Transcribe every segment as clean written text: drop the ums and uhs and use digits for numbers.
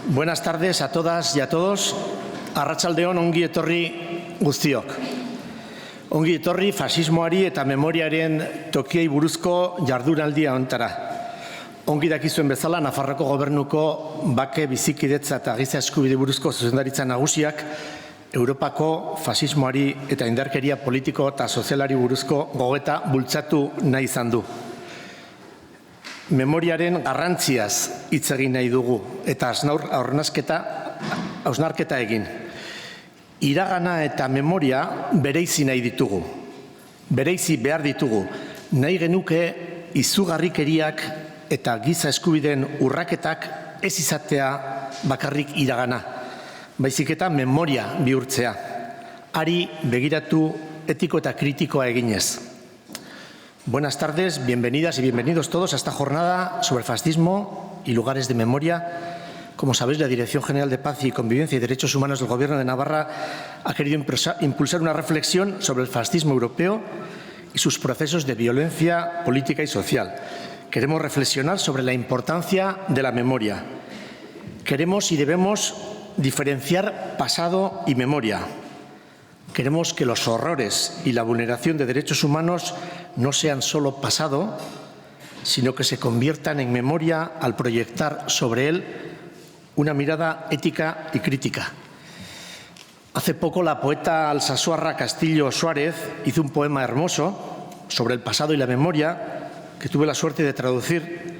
Buenas tardes a todas y a todos. Arratsaldeon ongi etorri guztiok. Ongi etorri fasismoari eta memoriaren tokiei buruzko jardunaldia honetara. Ongi dakizuen bezala, Nafarroko Gobernuko bake bizikidetza eta giza eskubide buruzko zuzendaritza nagusiak Europako fasismoari eta indarkeria politiko eta sozialari buruzko gogoeta bultzatu nahi izan du. Memoriaren garrantziaz hitz egin nahi dugu eta hausnarketa egin. Iragana eta memoria bereizi nahi ditugu. Bereizi behar ditugu. Nahi genuke izugarrikeriak eta giza eskubideen urraketak ez izatea bakarrik iragana, baizik eta memoria bihurtzea. Hari begiratu etiko eta kritikoa eginez. Buenas tardes, bienvenidas y bienvenidos todos a esta jornada sobre el fascismo y lugares de memoria. Como sabéis, la Dirección General de Paz y Convivencia y Derechos Humanos del Gobierno de Navarra ha querido impulsar una reflexión sobre el fascismo europeo y sus procesos de violencia política y social. Queremos reflexionar sobre la importancia de la memoria. Queremos y debemos diferenciar pasado y memoria. Queremos que los horrores y la vulneración de derechos humanos no sean solo pasado, sino que se conviertan en memoria al proyectar sobre él una mirada ética y crítica. Hace poco la poeta alsasuarra Castillo Suárez hizo un poema hermoso sobre el pasado y la memoria que tuve la suerte de traducir.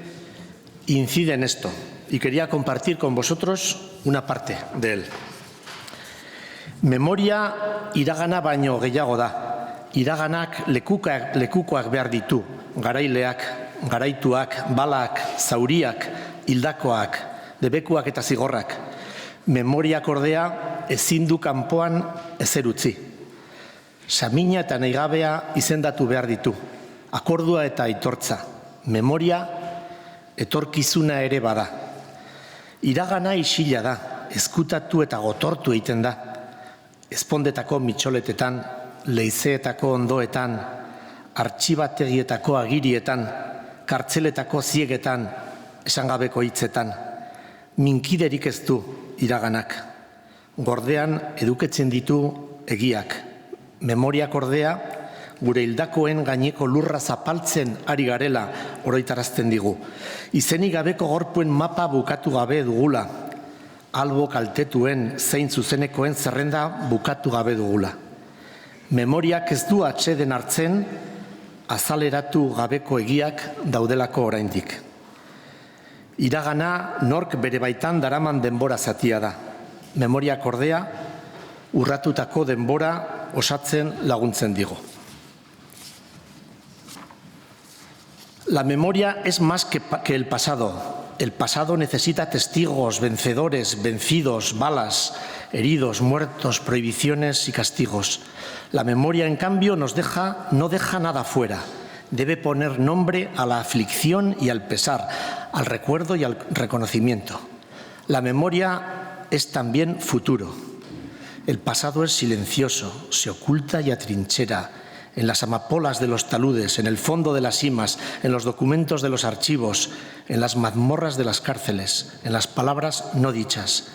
Incide en esto y quería compartir con vosotros una parte de él. Memoria iragana baino gehiago da. Iraganak lekukoak behar ditu. Garaileak, garaituak, balak, zauriak, hildakoak, debekuak eta zigorrak. Memoriak ordea ezin du kanpoan ezer utzi. Samina eta nahigabea izendatu behar ditu. Akordua eta aitortza. Memoria etorkizuna ere bada. Iragana isila da, ezkutatu eta gotortu egiten da. Ezpondetako mitxoletetan, leizeetako ondoetan, artxibategietako agirietan, kartzeletako ziegetan, esangabeko hitzetan. Minkiderik ez du iraganak. Gordean eduketzen ditu egiak. Memoriak ordea, gure hildakoen gaineko lurra zapaltzen ari garela oroitarazten digu. Izenik gabeko gorpuen mapa bukatu gabe dugula. Albo kaltetuen zein zuzenekoen zerrenda bukatu gabe dugula. Memoriak ez du atseden hartzen, azaleratu gabeko egiak daudelako oraindik. Iragana nork bere baitan daraman denbora zatia da. Memoriak ordea, urratutako denbora osatzen laguntzen digu. La memoria es más que el pasado. El pasado necesita testigos, vencedores, vencidos, balas, heridos, muertos, prohibiciones y castigos. La memoria, en cambio, no deja nada fuera. Debe poner nombre a la aflicción y al pesar, al recuerdo y al reconocimiento. La memoria es también futuro. El pasado es silencioso, se oculta y atrinchera en las amapolas de los taludes, en el fondo de las simas, en los documentos de los archivos, en las mazmorras de las cárceles, en las palabras no dichas.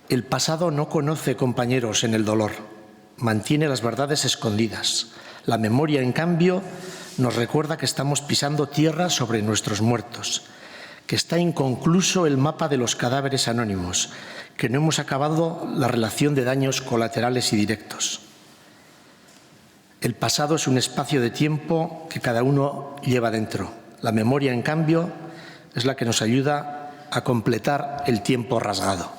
El pasado no conoce compañeros en el dolor, mantiene las verdades escondidas. La memoria, en cambio, nos recuerda que estamos pisando tierra sobre nuestros muertos, que está inconcluso el mapa de los cadáveres anónimos, que no hemos acabado la relación de daños colaterales y directos. El pasado es un espacio de tiempo que cada uno lleva dentro. La memoria, en cambio, es la que nos ayuda a completar el tiempo rasgado.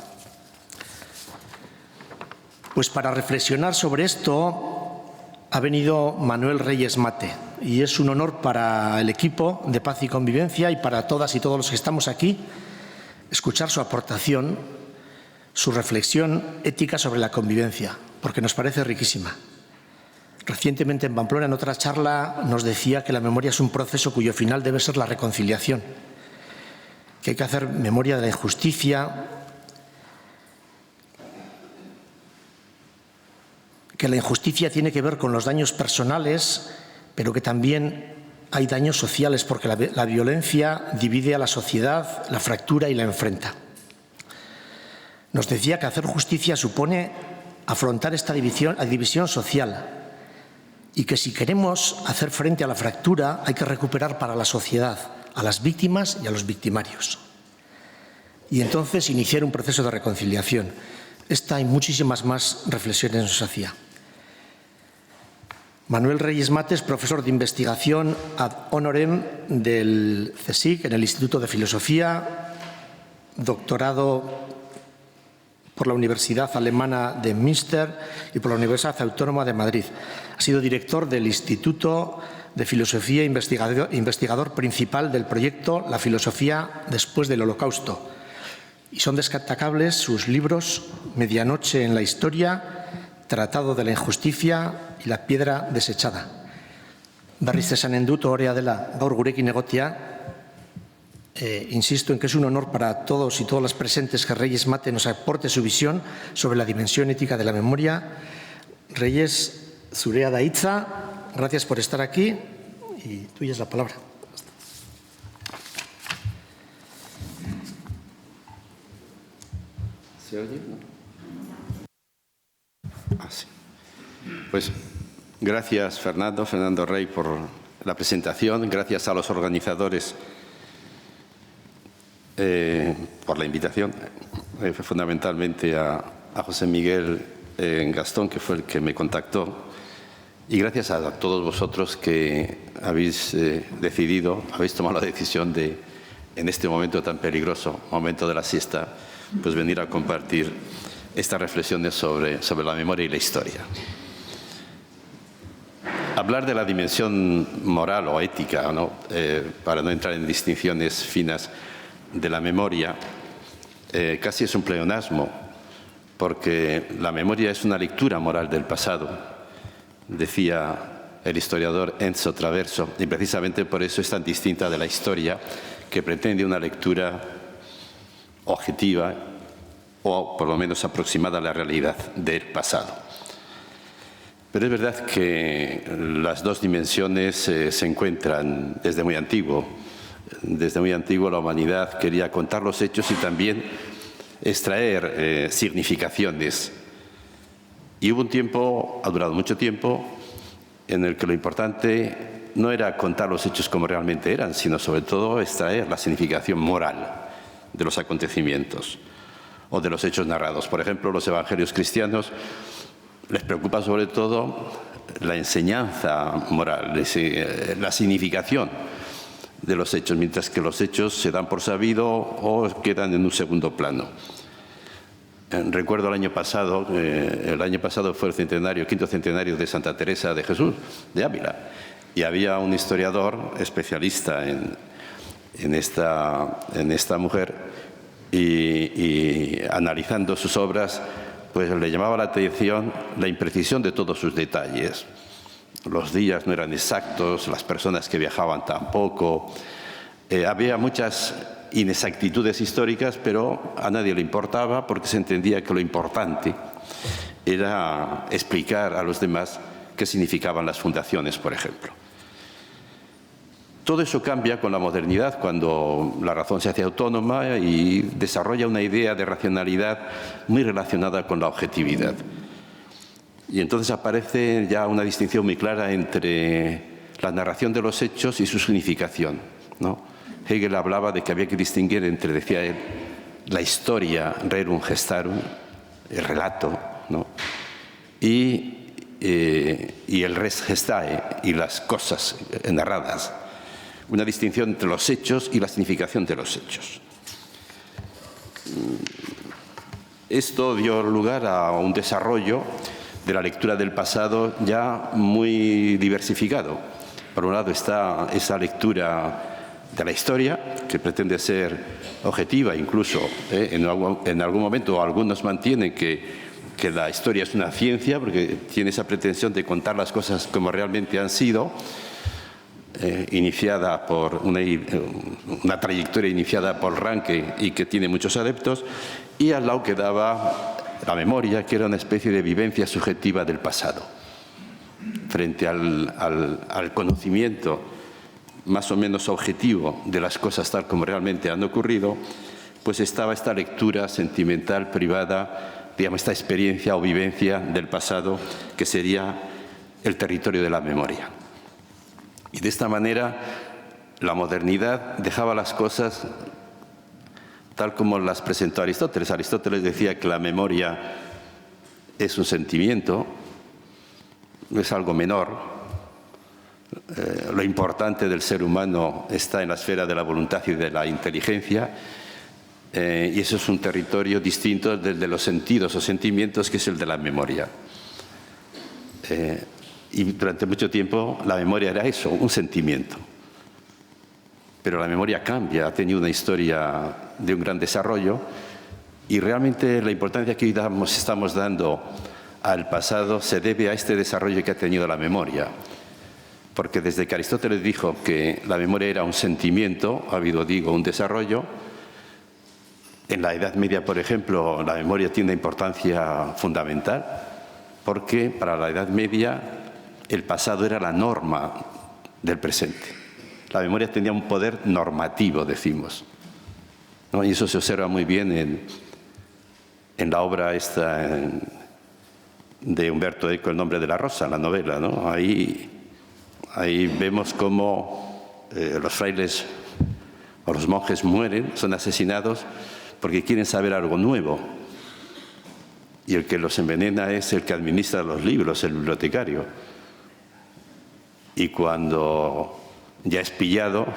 Pues para reflexionar sobre esto ha venido Manuel Reyes Mate y es un honor para el equipo de Paz y Convivencia y para todas y todos los que estamos aquí escuchar su aportación, su reflexión ética sobre la convivencia, porque nos parece riquísima. Recientemente en Pamplona, en otra charla, nos decía que la memoria es un proceso cuyo final debe ser la reconciliación, que hay que hacer memoria de la injusticia, que la injusticia tiene que ver con los daños personales, pero que también hay daños sociales, porque la violencia divide a la sociedad, la fractura y la enfrenta. Nos decía que hacer justicia supone afrontar esta división social y que si queremos hacer frente a la fractura hay que recuperar para la sociedad a las víctimas y a los victimarios. Y entonces iniciar un proceso de reconciliación. Esta y muchísimas más reflexiones nos hacía. Manuel Reyes Mates, profesor de investigación ad honorem del CSIC en el Instituto de Filosofía, doctorado por la Universidad Alemana de Münster y por la Universidad Autónoma de Madrid. Ha sido director del Instituto de Filosofía e investigador principal del proyecto La filosofía después del Holocausto. Y son destacables sus libros Medianoche en la historia, Tratado de la injusticia y La piedra desechada. Berriz esanen dut ohorea dela gaur gurekin egotea. Insisto en que es un honor para todos y todas las presentes que Reyes Mate nos aporte su visión sobre la dimensión ética de la memoria. Reyes, zurea da hitza, gracias por estar aquí y tuya es la palabra. ¿Se oye? Sí. Pues gracias Fernando Rey, por la presentación. Gracias a los organizadores por la invitación, fundamentalmente a José Miguel Gastón, que fue el que me contactó, y gracias a todos vosotros que habéis tomado la decisión de, en este momento tan peligroso, momento de la siesta, pues venir a compartir estas reflexiones sobre la memoria y la historia. Hablar de la dimensión moral o ética, ¿no? Para no entrar en distinciones finas, de la memoria, casi es un pleonasmo, porque la memoria es una lectura moral del pasado, decía el historiador Enzo Traverso, y precisamente por eso es tan distinta de la historia, que pretende una lectura objetiva o por lo menos aproximada a la realidad del pasado. Pero es verdad que las dos dimensiones se encuentran desde muy antiguo. Desde muy antiguo la humanidad quería contar los hechos y también extraer significaciones. Y hubo un tiempo, ha durado mucho tiempo, en el que lo importante no era contar los hechos como realmente eran, sino sobre todo extraer la significación moral de los acontecimientos o de los hechos narrados. Por ejemplo, los evangelios cristianos les preocupa sobre todo la enseñanza moral, la significación de los hechos, mientras que los hechos se dan por sabido o quedan en un segundo plano. Recuerdo el año pasado fue el quinto centenario de Santa Teresa de Jesús, de Ávila, y había un historiador especialista en esta mujer y analizando sus obras, pues le llamaba la atención la imprecisión de todos sus detalles. Los días no eran exactos, las personas que viajaban tampoco. Había muchas inexactitudes históricas, pero a nadie le importaba porque se entendía que lo importante era explicar a los demás qué significaban las fundaciones, por ejemplo. Todo eso cambia con la modernidad, cuando la razón se hace autónoma y desarrolla una idea de racionalidad muy relacionada con la objetividad. Y entonces aparece ya una distinción muy clara entre la narración de los hechos y su significación, ¿no? Hegel hablaba de que había que distinguir entre, decía él, la historia, rerum gestarum, el relato, ¿no? y el res gestae, y las cosas narradas. Una distinción entre los hechos y la significación de los hechos. Esto dio lugar a un desarrollo de la lectura del pasado ya muy diversificado. Por un lado está esa lectura de la historia, que pretende ser objetiva, incluso en algún momento algunos mantienen que la historia es una ciencia, porque tiene esa pretensión de contar las cosas como realmente han sido, iniciada por una trayectoria iniciada por Ranke y que tiene muchos adeptos, y al lado quedaba la memoria, que era una especie de vivencia subjetiva del pasado, frente al conocimiento más o menos objetivo de las cosas tal como realmente han ocurrido. pues estaba esta lectura sentimental, privada, digamos, esta experiencia o vivencia del pasado, que sería el territorio de la memoria. Y de esta manera, la modernidad dejaba las cosas tal como las presentó Aristóteles. Aristóteles decía que la memoria es un sentimiento, es algo menor. Lo importante del ser humano está en la esfera de la voluntad y de la inteligencia, y eso es un territorio distinto del de los sentidos o sentimientos, que es el de la memoria. Y durante mucho tiempo la memoria era eso, un sentimiento. Pero la memoria cambia, ha tenido una historia de un gran desarrollo, y realmente la importancia que hoy estamos dando al pasado se debe a este desarrollo que ha tenido la memoria. Porque desde que Aristóteles dijo que la memoria era un sentimiento, ha habido, digo, un desarrollo. En la Edad Media, por ejemplo, la memoria tiene una importancia fundamental, porque para la Edad Media el pasado era la norma del presente. La memoria tenía un poder normativo, decimos, ¿no? Y eso se observa muy bien en la obra esta de Umberto Eco, El nombre de la rosa, la novela, ¿no? Ahí vemos cómo los frailes o los monjes mueren, son asesinados porque quieren saber algo nuevo. Y el que los envenena es el que administra los libros, el bibliotecario. Y cuando ya es pillado,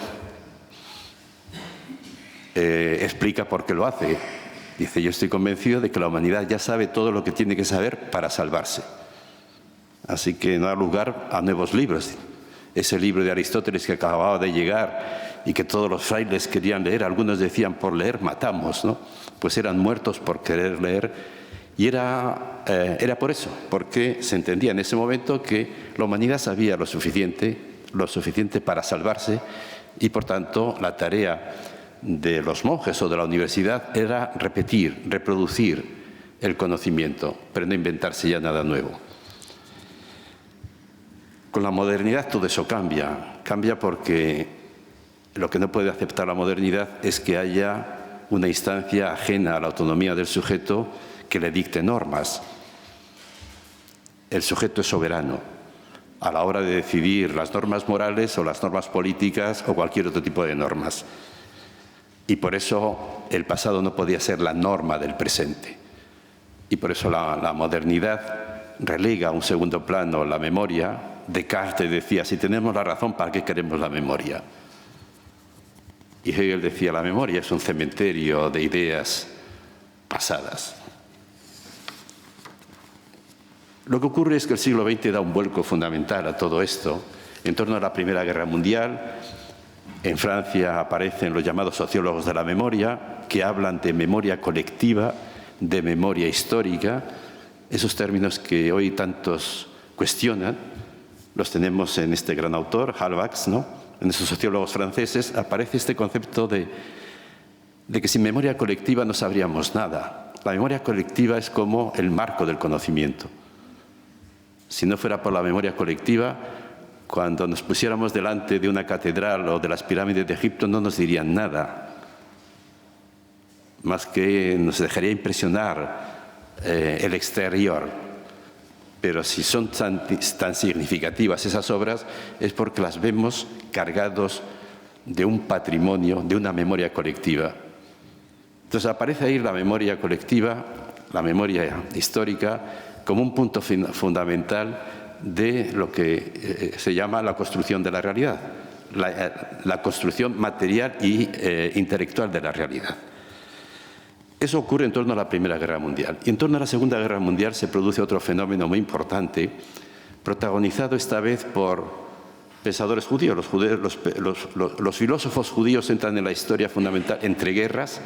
explica por qué lo hace. Dice: yo estoy convencido de que la humanidad ya sabe todo lo que tiene que saber para salvarse. Así que no da lugar a nuevos libros. Ese libro de Aristóteles que acababa de llegar y que todos los frailes querían leer, algunos decían: por leer matamos, ¿no? Pues eran muertos por querer leer. Y era por eso, porque se entendía en ese momento que la humanidad sabía lo suficiente para salvarse, y por tanto la tarea de los monjes o de la universidad era repetir, reproducir el conocimiento, pero no inventarse ya nada nuevo. Con la modernidad todo eso cambia porque lo que no puede aceptar la modernidad es que haya una instancia ajena a la autonomía del sujeto que le dicte normas. El sujeto es soberano a la hora de decidir las normas morales o las normas políticas o cualquier otro tipo de normas. Y por eso el pasado no podía ser la norma del presente. Y por eso la modernidad relega a un segundo plano la memoria. Descartes decía: si tenemos la razón, ¿para qué queremos la memoria? Y Hegel decía: la memoria es un cementerio de ideas pasadas. Lo que ocurre es que el siglo XX da un vuelco fundamental a todo esto. En torno a la Primera Guerra Mundial, en Francia aparecen los llamados sociólogos de la memoria, que hablan de memoria colectiva, de memoria histórica. Esos términos que hoy tantos cuestionan, los tenemos en este gran autor, Halbach, ¿no? En esos sociólogos franceses aparece este concepto de que sin memoria colectiva no sabríamos nada. La memoria colectiva es como el marco del conocimiento. Si no fuera por la memoria colectiva, cuando nos pusiéramos delante de una catedral o de las pirámides de Egipto, no nos dirían nada, más que nos dejaría impresionar el exterior. Pero si son tan significativas esas obras, es porque las vemos cargados de un patrimonio, de una memoria colectiva. Entonces aparece ahí la memoria colectiva, la memoria histórica, como un punto fundamental de lo que se llama la construcción de la realidad, la construcción material e intelectual de la realidad. Eso ocurre en torno a la Primera Guerra Mundial. Y en torno a la Segunda Guerra Mundial se produce otro fenómeno muy importante, protagonizado esta vez por pensadores judíos. Los filósofos judíos entran en la historia fundamental entre guerras,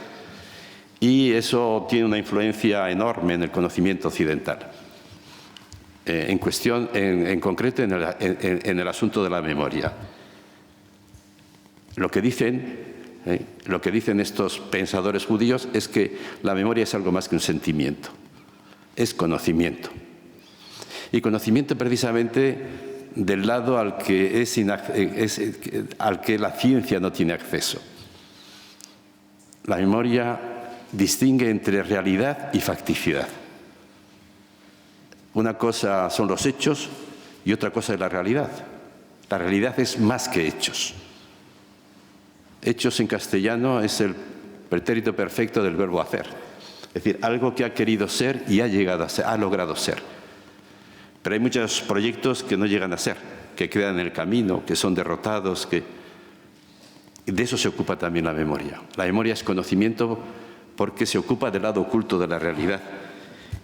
y eso tiene una influencia enorme en el conocimiento occidental. En concreto en el asunto de la memoria. Lo que dicen estos pensadores judíos es que la memoria es algo más que un sentimiento, es conocimiento. Y conocimiento precisamente del lado al que la ciencia no tiene acceso. la memoria distingue entre realidad y facticidad. Una cosa son los hechos y otra cosa es la realidad. La realidad es más que hechos. Hechos en castellano es el pretérito perfecto del verbo hacer. Es decir, algo que ha querido ser y ha llegado a ser, ha logrado ser. Pero hay muchos proyectos que no llegan a ser, que quedan en el camino, que son derrotados, que... De eso se ocupa también la memoria. La memoria es conocimiento porque se ocupa del lado oculto de la realidad.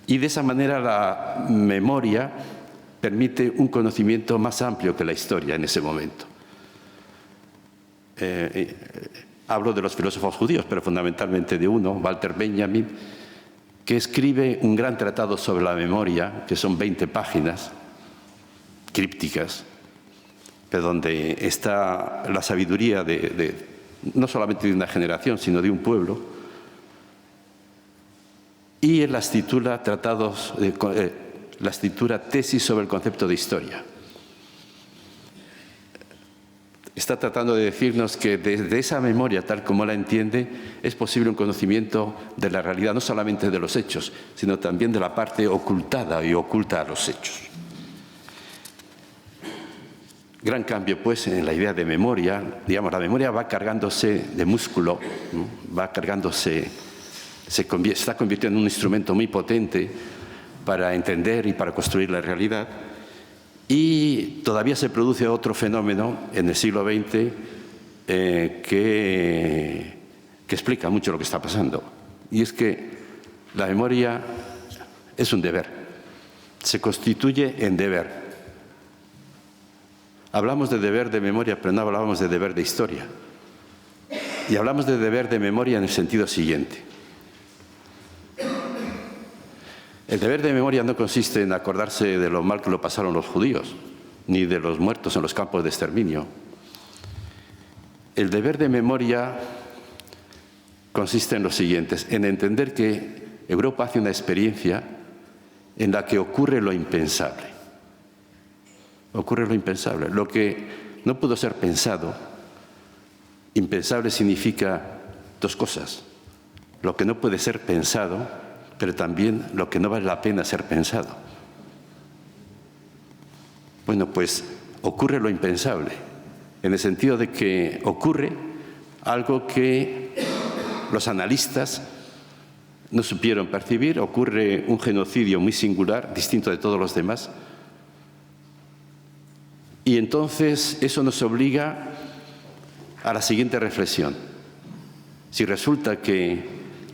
Y de esa manera la memoria permite un conocimiento más amplio que la historia en ese momento. Hablo de los filósofos judíos, pero fundamentalmente de uno, Walter Benjamin, que escribe un gran tratado sobre la memoria, que son 20 páginas crípticas, pero donde está la sabiduría no solamente de una generación, sino de un pueblo. Y él las titula Tesis sobre el concepto de historia. Está tratando de decirnos que desde esa memoria, tal como la entiende, es posible un conocimiento de la realidad, no solamente de los hechos, sino también de la parte ocultada y oculta a los hechos. Gran cambio, pues, en la idea de memoria. Digamos, la memoria va cargándose de músculo, ¿no? Va cargándose, se está convirtiendo en un instrumento muy potente para entender y para construir la realidad. Y todavía se produce otro fenómeno en el siglo XX que explica mucho lo que está pasando. Y es que la memoria es un deber, se constituye en deber. Hablamos de deber de memoria, pero no hablábamos de deber de historia. Y hablamos de deber de memoria en el sentido siguiente. El deber de memoria no consiste en acordarse de lo mal que lo pasaron los judíos, ni de los muertos en los campos de exterminio. El deber de memoria consiste en lo siguiente, en entender que Europa hace una experiencia en la que ocurre lo impensable. Ocurre lo impensable. Lo que no pudo ser pensado, impensable significa dos cosas. Lo que no puede ser pensado, pero también lo que no vale la pena ser pensado. Bueno, pues ocurre lo impensable, en el sentido de que ocurre algo que los analistas no supieron percibir, ocurre un genocidio muy singular, distinto de todos los demás, y entonces eso nos obliga a la siguiente reflexión. Si resulta que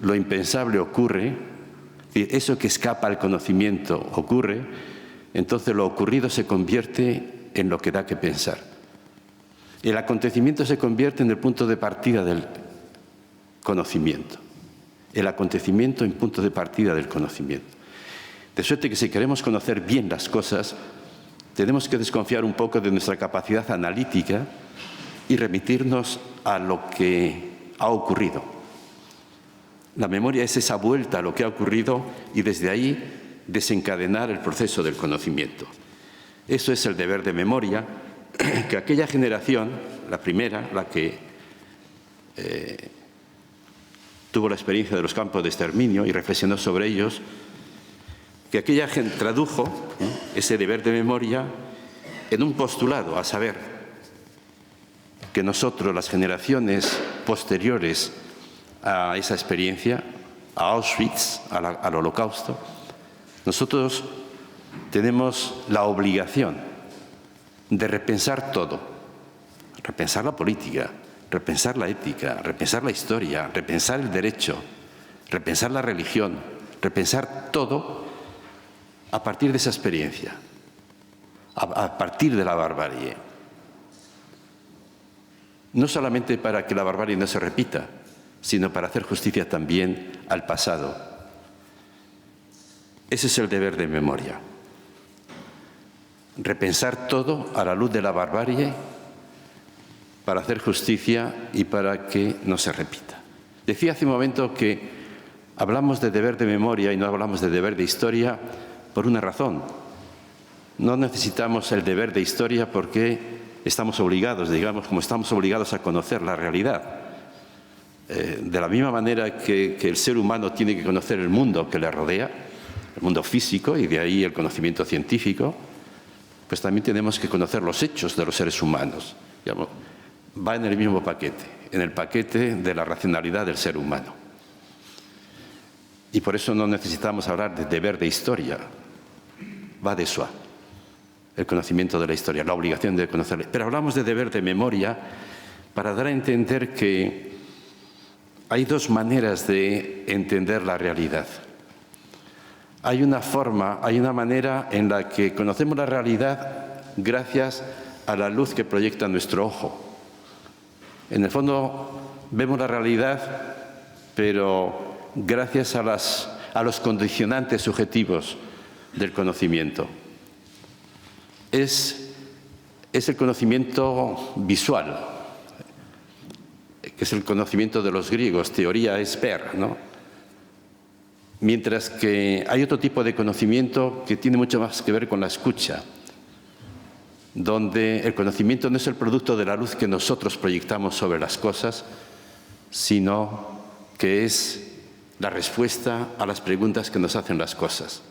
lo impensable ocurre, eso que escapa al conocimiento ocurre, entonces lo ocurrido se convierte en lo que da que pensar. El acontecimiento se convierte en el punto de partida del conocimiento. El acontecimiento en punto de partida del conocimiento. De suerte que si queremos conocer bien las cosas, tenemos que desconfiar un poco de nuestra capacidad analítica y remitirnos a lo que ha ocurrido. La memoria es esa vuelta a lo que ha ocurrido y desde ahí desencadenar el proceso del conocimiento. Eso es el deber de memoria que aquella generación, la primera, la que tuvo la experiencia de los campos de exterminio y reflexionó sobre ellos, que aquella gente tradujo ese deber de memoria en un postulado, a saber, que nosotros, las generaciones posteriores a esa experiencia, a Auschwitz, al Holocausto, nosotros tenemos la obligación de repensar todo, repensar la política, repensar la ética, repensar la historia, repensar el derecho, repensar la religión, repensar todo a partir de esa experiencia, a partir de la barbarie. No solamente para que la barbarie no se repita, sino para hacer justicia también al pasado. Ese es el deber de memoria. Repensar todo a la luz de la barbarie para hacer justicia y para que no se repita. Decía hace un momento que hablamos de deber de memoria y no hablamos de deber de historia por una razón. No necesitamos el deber de historia porque estamos obligados, digamos, como estamos obligados a conocer la realidad. De la misma manera que el ser humano tiene que conocer el mundo que le rodea, el mundo físico, y de ahí el conocimiento científico, pues también tenemos que conocer los hechos de los seres humanos. Digamos, va en el mismo paquete, en el paquete de la racionalidad del ser humano. Y por eso no necesitamos hablar de deber de historia, va de soi, el conocimiento de la historia, la obligación de conocerla. Pero hablamos de deber de memoria para dar a entender que hay dos maneras de entender la realidad. Hay una manera en la que conocemos la realidad gracias a la luz que proyecta nuestro ojo. En el fondo vemos la realidad, pero gracias a los condicionantes subjetivos del conocimiento. Es el conocimiento visual, que es el conocimiento de los griegos, teoría es ver, ¿no? Mientras que hay otro tipo de conocimiento que tiene mucho más que ver con la escucha, donde el conocimiento no es el producto de la luz que nosotros proyectamos sobre las cosas, sino que es la respuesta a las preguntas que nos hacen las cosas.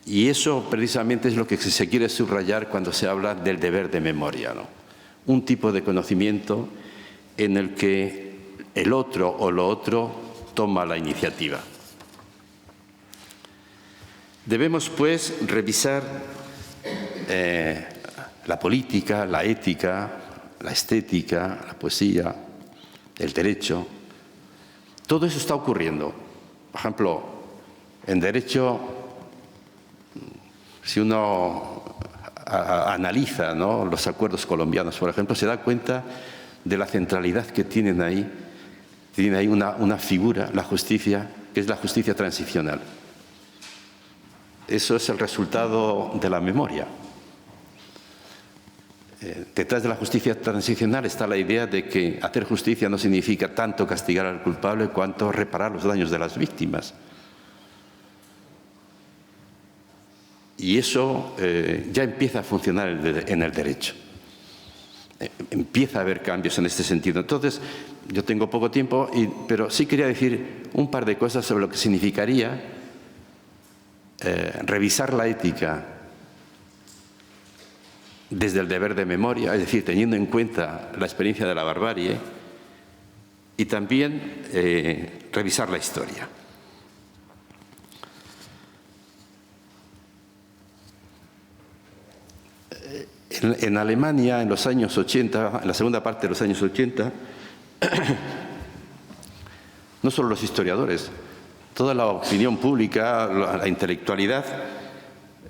Y eso precisamente es lo que se quiere subrayar cuando se habla del deber de memoria, ¿no? Un tipo de conocimiento en el que el otro o lo otro toma la iniciativa. Debemos, pues, revisar la política, la ética, la estética, la poesía, el derecho. Todo eso está ocurriendo. Por ejemplo, en derecho, si uno analiza, ¿no?, los acuerdos colombianos, por ejemplo, se da cuenta de la centralidad que tienen ahí. Tiene ahí una figura, la justicia, que es la justicia transicional. Eso es el resultado de la memoria. Detrás de la justicia transicional está la idea de que hacer justicia no significa tanto castigar al culpable cuanto reparar los daños de las víctimas. Y eso ya empieza a funcionar en el derecho. Empieza a haber cambios en este sentido. Entonces, yo tengo poco tiempo, pero sí quería decir un par de cosas sobre lo que significaría revisar la ética desde el deber de memoria, es decir, teniendo en cuenta la experiencia de la barbarie, y también revisar la historia. En Alemania, en los años 80, en la segunda parte de los años 80, no solo los historiadores, toda la opinión pública, la intelectualidad,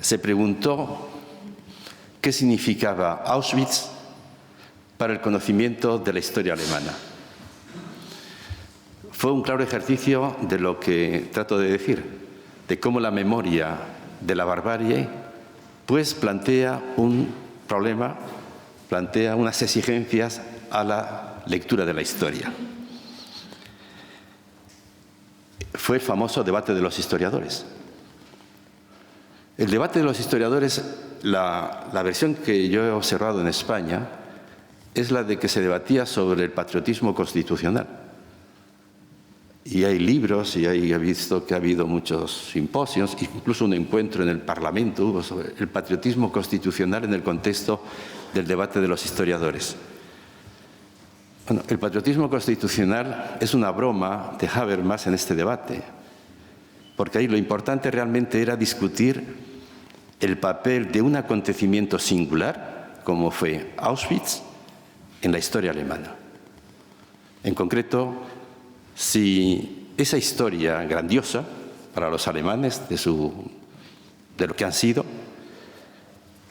se preguntó qué significaba Auschwitz para el conocimiento de la historia alemana. Fue un claro ejercicio de lo que trato de decir, de cómo la memoria de la barbarie pues plantea un problema, plantea unas exigencias a la lectura de la historia. Fue el famoso debate de los historiadores. El debate de los historiadores, la versión que yo he observado en España, es la de que se debatía sobre el patriotismo constitucional. Y hay libros, y he visto que ha habido muchos simposios, incluso un encuentro en el Parlamento hubo sobre el patriotismo constitucional en el contexto del debate de los historiadores. Bueno, el patriotismo constitucional es una broma de Habermas en este debate, porque ahí lo importante realmente era discutir el papel de un acontecimiento singular, como fue Auschwitz, en la historia alemana. En concreto, si esa historia grandiosa para los alemanes de lo que han sido,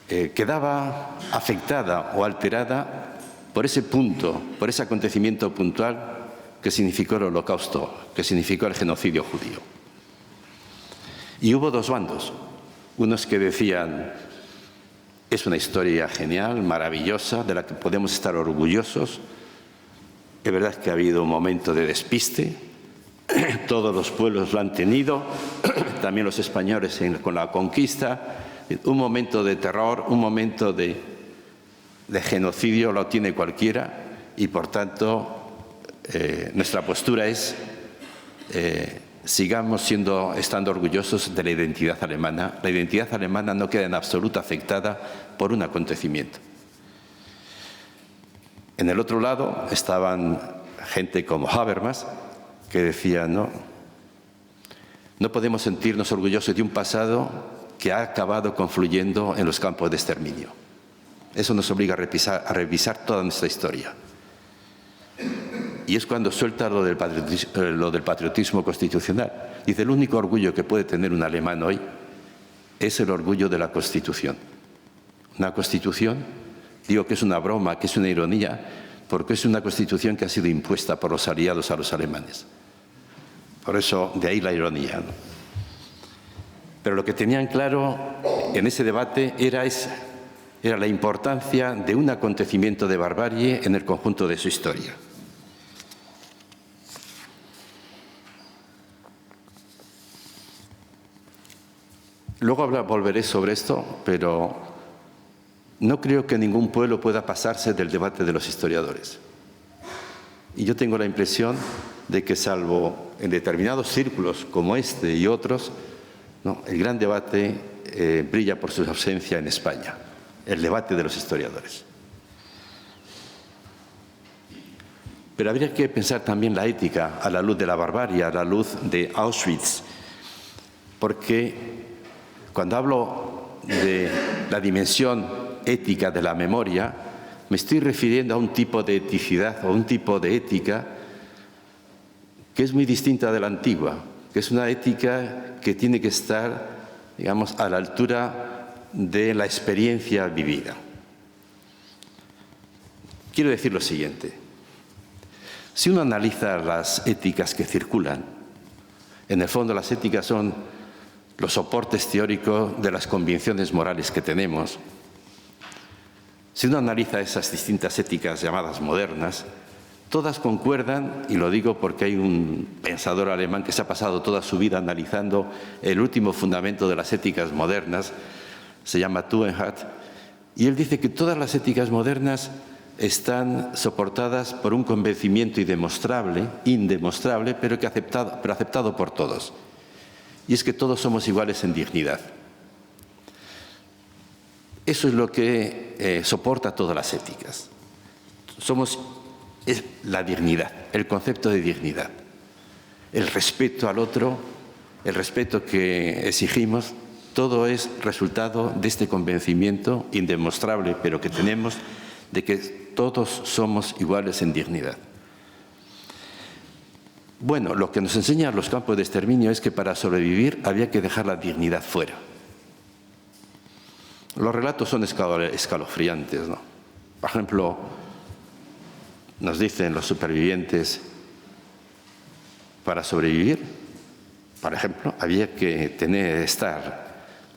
quedaba afectada o alterada por ese punto, por ese acontecimiento puntual que significó el Holocausto, que significó el genocidio judío. Y hubo dos bandos, unos que decían es una historia genial, maravillosa, de la que podemos estar orgullosos. Es verdad que ha habido un momento de despiste, todos los pueblos lo han tenido, también los españoles con la conquista, un momento de terror, un momento de genocidio lo tiene cualquiera y por tanto nuestra postura es sigamos estando orgullosos de la identidad alemana. La identidad alemana no queda en absoluto afectada por un acontecimiento. En el otro lado estaban gente como Habermas, que decía, no podemos sentirnos orgullosos de un pasado que ha acabado confluyendo en los campos de exterminio. Eso nos obliga a revisar toda nuestra historia. Y es cuando suelta lo del patriotismo constitucional. Dice, el único orgullo que puede tener un alemán hoy es el orgullo de la Constitución. Una Constitución, digo que es una broma, que es una ironía, porque es una Constitución que ha sido impuesta por los aliados a los alemanes. Por eso, de ahí la ironía, ¿no? Pero lo que tenían claro en ese debate era la importancia de un acontecimiento de barbarie en el conjunto de su historia. Luego volveré sobre esto, pero no creo que ningún pueblo pueda pasarse del debate de los historiadores. Y yo tengo la impresión de que, salvo en determinados círculos como este y otros, el gran debate brilla por su ausencia en España, el debate de los historiadores. Pero habría que pensar también la ética a la luz de la barbarie, a la luz de Auschwitz, porque cuando hablo de la dimensión ética de la memoria, me estoy refiriendo a un tipo de eticidad o un tipo de ética que es muy distinta de la antigua, que es una ética que tiene que estar, digamos, a la altura de la experiencia vivida. Quiero decir lo siguiente. Si uno analiza las éticas que circulan, en el fondo las éticas son los soportes teóricos de las convicciones morales que tenemos. Si uno analiza esas distintas éticas llamadas modernas, todas concuerdan, y lo digo porque hay un pensador alemán que se ha pasado toda su vida analizando el último fundamento de las éticas modernas, se llama Tugendhat, y él dice que todas las éticas modernas están soportadas por un convencimiento indemostrable, pero aceptado por todos. Y es que todos somos iguales en dignidad. Eso es lo que soporta todas las éticas. Es la dignidad, el concepto de dignidad, el respeto al otro, el respeto que exigimos, todo es resultado de este convencimiento indemostrable, pero que tenemos, de que todos somos iguales en dignidad. Bueno, lo que nos enseñan los campos de exterminio es que para sobrevivir había que dejar la dignidad fuera. Los relatos son escalofriantes, ¿no? Por ejemplo, nos dicen los supervivientes, para sobrevivir, por ejemplo, había que estar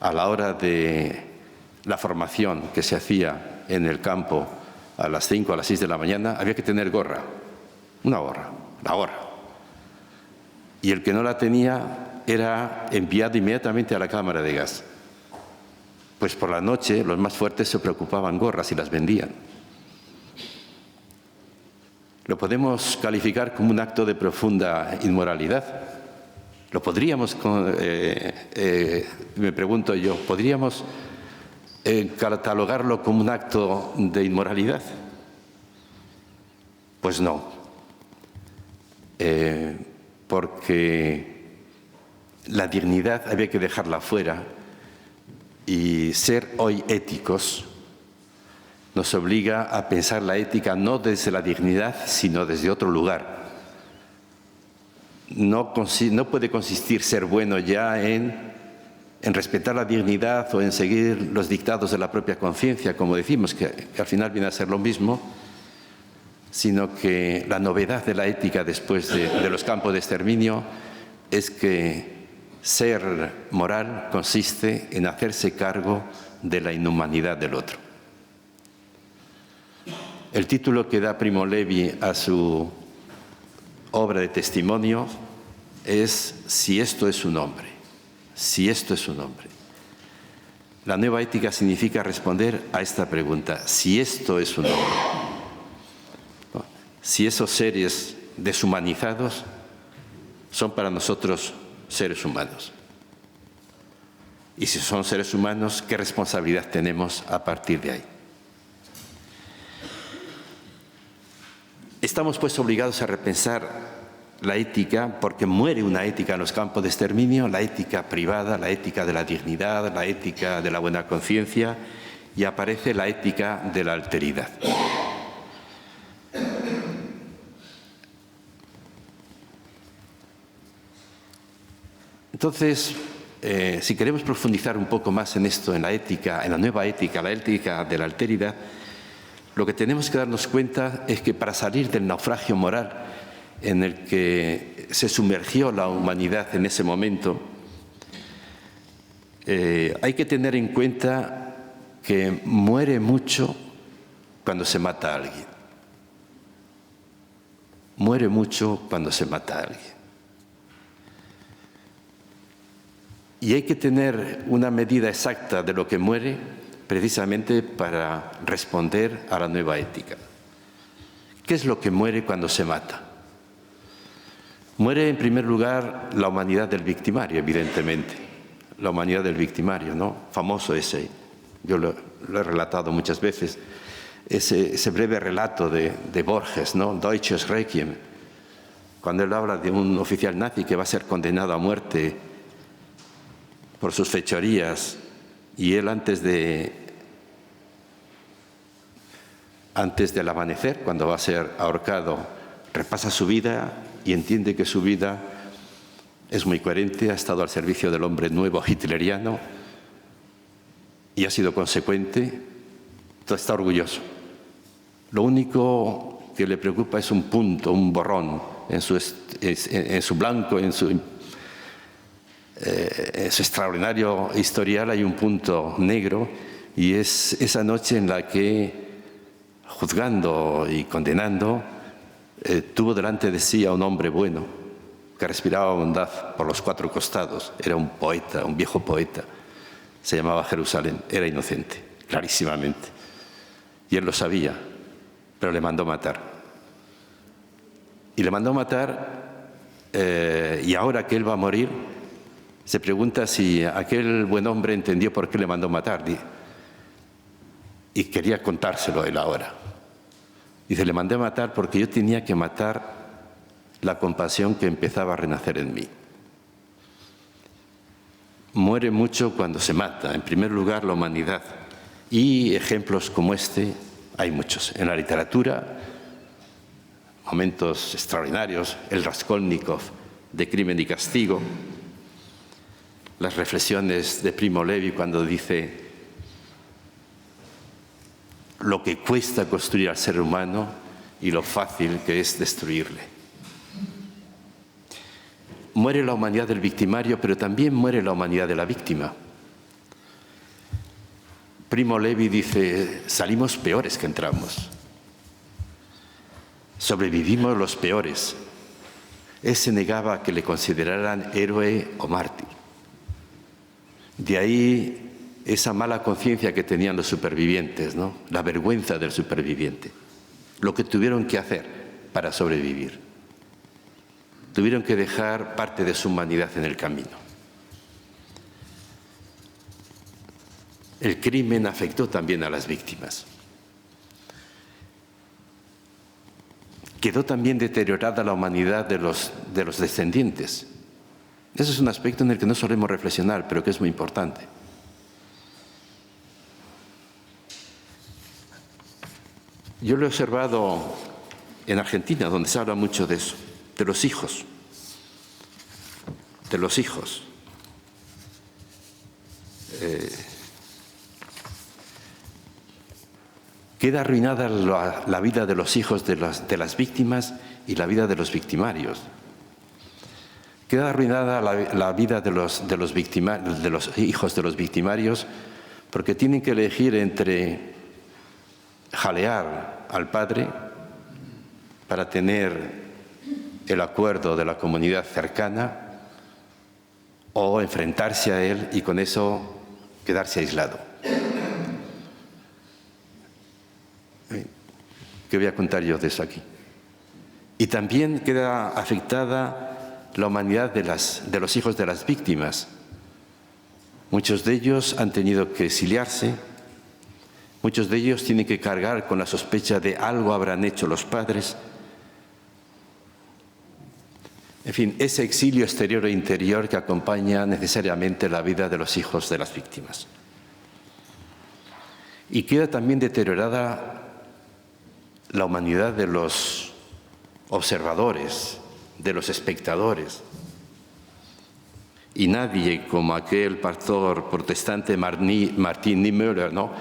a la hora de la formación que se hacía en el campo a las 5 o a las 6 de la mañana, había que tener gorra, una gorra, la gorra. Y el que no la tenía era enviado inmediatamente a la cámara de gas. Pues por la noche los más fuertes se preocupaban gorras y las vendían. ¿Lo podemos calificar como un acto de profunda inmoralidad? ¿Lo podríamos, me pregunto yo, podríamos catalogarlo como un acto de inmoralidad? Pues no. Porque la dignidad había que dejarla fuera, y ser hoy éticos nos obliga a pensar la ética no desde la dignidad, sino desde otro lugar. No puede consistir ser bueno ya en respetar la dignidad o en seguir los dictados de la propia conciencia, como decimos, que al final viene a ser lo mismo, sino que la novedad de la ética después de los campos de exterminio es que ser moral consiste en hacerse cargo de la inhumanidad del otro. El título que da Primo Levi a su obra de testimonio es «Si esto es un hombre», si esto es un hombre. La nueva ética significa responder a esta pregunta, si esto es un hombre. Si esos seres deshumanizados, son para nosotros seres humanos. Y si son seres humanos, ¿qué responsabilidad tenemos a partir de ahí? Estamos pues obligados a repensar la ética, porque muere una ética en los campos de exterminio, la ética privada, la ética de la dignidad, la ética de la buena conciencia, y aparece la ética de la alteridad. Entonces, si queremos profundizar un poco más en esto, en la ética, en la nueva ética, la ética de la alteridad, lo que tenemos que darnos cuenta es que para salir del naufragio moral en el que se sumergió la humanidad en ese momento, hay que tener en cuenta que muere mucho cuando se mata a alguien. Muere mucho cuando se mata a alguien. Y hay que tener una medida exacta de lo que muere precisamente para responder a la nueva ética. ¿Qué es lo que muere cuando se mata? Muere, en primer lugar, la humanidad del victimario, evidentemente. La humanidad del victimario, ¿no? Famoso ese, yo lo he relatado muchas veces, ese breve relato de Borges, ¿no? Deutsches Requiem, cuando él habla de un oficial nazi que va a ser condenado a muerte por sus fechorías, y él antes del amanecer, cuando va a ser ahorcado, repasa su vida y entiende que su vida es muy coherente, ha estado al servicio del hombre nuevo hitleriano y ha sido consecuente, entonces está orgulloso. Lo único que le preocupa es un punto, un borrón en su blanco, en su extraordinario historial hay un punto negro, y es esa noche en la que, juzgando y condenando, tuvo delante de sí a un hombre bueno, que respiraba bondad por los cuatro costados. Era un poeta, un viejo poeta. Se llamaba Jerusalén. Era inocente, clarísimamente. Y él lo sabía, pero le mandó matar. Y le mandó matar, y ahora que él va a morir, se pregunta si aquel buen hombre entendió por qué le mandó matar. Y quería contárselo a él ahora. Dice, le mandé matar porque yo tenía que matar la compasión que empezaba a renacer en mí. Muere mucho cuando se mata, en primer lugar, la humanidad. Y ejemplos como este hay muchos. En la literatura, momentos extraordinarios, el Raskolnikov de Crimen y Castigo, las reflexiones de Primo Levi cuando dice lo que cuesta construir al ser humano y lo fácil que es destruirle. Muere la humanidad del victimario, pero también muere la humanidad de la víctima. Primo Levi dice, salimos peores que entramos. Sobrevivimos los peores. Él se negaba a que le consideraran héroe o mártir. De ahí esa mala conciencia que tenían los supervivientes, ¿no? La vergüenza del superviviente. Lo que tuvieron que hacer para sobrevivir. Tuvieron que dejar parte de su humanidad en el camino. El crimen afectó también a las víctimas. Quedó también deteriorada la humanidad de los descendientes. Ese es un aspecto en el que no solemos reflexionar, pero que es muy importante. Yo lo he observado en Argentina, donde se habla mucho de eso, de los hijos. De los hijos. Queda arruinada la vida de los hijos de las víctimas y la vida de los victimarios. Queda arruinada la vida de los hijos de los victimarios, porque tienen que elegir entre jalear al padre para tener el acuerdo de la comunidad cercana o enfrentarse a él y con eso quedarse aislado. ¿Qué voy a contar yo de eso aquí? Y también queda afectada la humanidad de los hijos de las víctimas. Muchos de ellos han tenido que exiliarse, muchos de ellos tienen que cargar con la sospecha de algo habrán hecho los padres. En fin, ese exilio exterior e interior que acompaña necesariamente la vida de los hijos de las víctimas. Y queda también deteriorada la humanidad de los observadores, de los espectadores. Y nadie como aquel pastor protestante Martin Niemöller, ¿no?,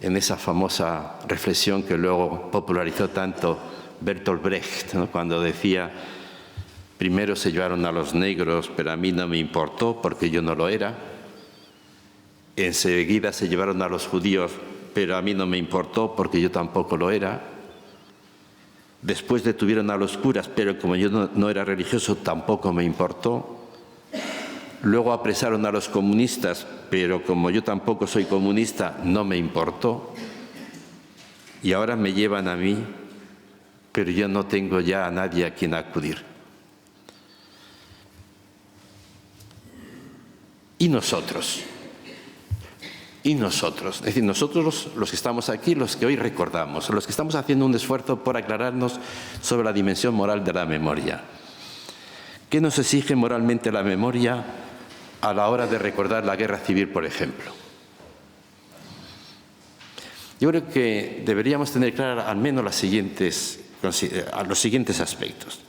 en esa famosa reflexión que luego popularizó tanto Bertolt Brecht, ¿no?, cuando decía: primero se llevaron a los negros, pero a mí no me importó porque yo no lo era. Enseguida se llevaron a los judíos, pero a mí no me importó porque yo tampoco lo era. Después detuvieron a los curas, pero como yo no era religioso, tampoco me importó. Luego apresaron a los comunistas, pero como yo tampoco soy comunista, no me importó. Y ahora me llevan a mí, pero yo no tengo ya a nadie a quien acudir. ¿Y nosotros? Y nosotros, es decir, nosotros los que estamos aquí, los que hoy recordamos, los que estamos haciendo un esfuerzo por aclararnos sobre la dimensión moral de la memoria. ¿Qué nos exige moralmente la memoria a la hora de recordar la guerra civil, por ejemplo? Yo creo que deberíamos tener claras al menos los siguientes aspectos.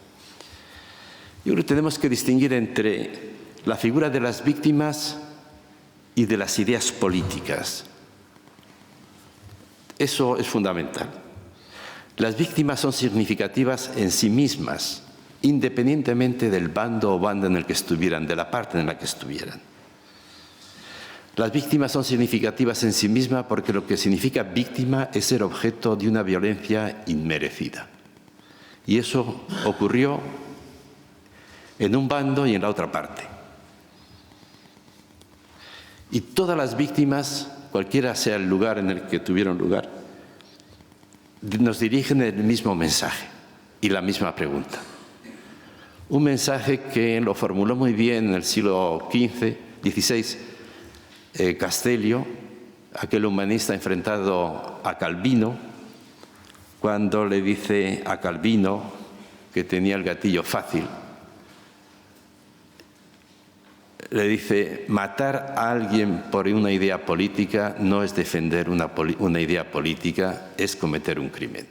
Yo creo que tenemos que distinguir entre la figura de las víctimas y de las ideas políticas. Eso es fundamental. Las víctimas son significativas en sí mismas, independientemente del bando o banda en el que estuvieran, de la parte en la que estuvieran. Las víctimas son significativas en sí mismas porque lo que significa víctima es ser objeto de una violencia inmerecida. Y eso ocurrió en un bando y en la otra parte. Y todas las víctimas, cualquiera sea el lugar en el que tuvieron lugar, nos dirigen el mismo mensaje y la misma pregunta. Un mensaje que lo formuló muy bien en el siglo XVI, Castellio, aquel humanista enfrentado a Calvino, cuando le dice a Calvino que tenía el gatillo fácil. Le dice: matar a alguien por una idea política no es defender una idea política, es cometer un crimen.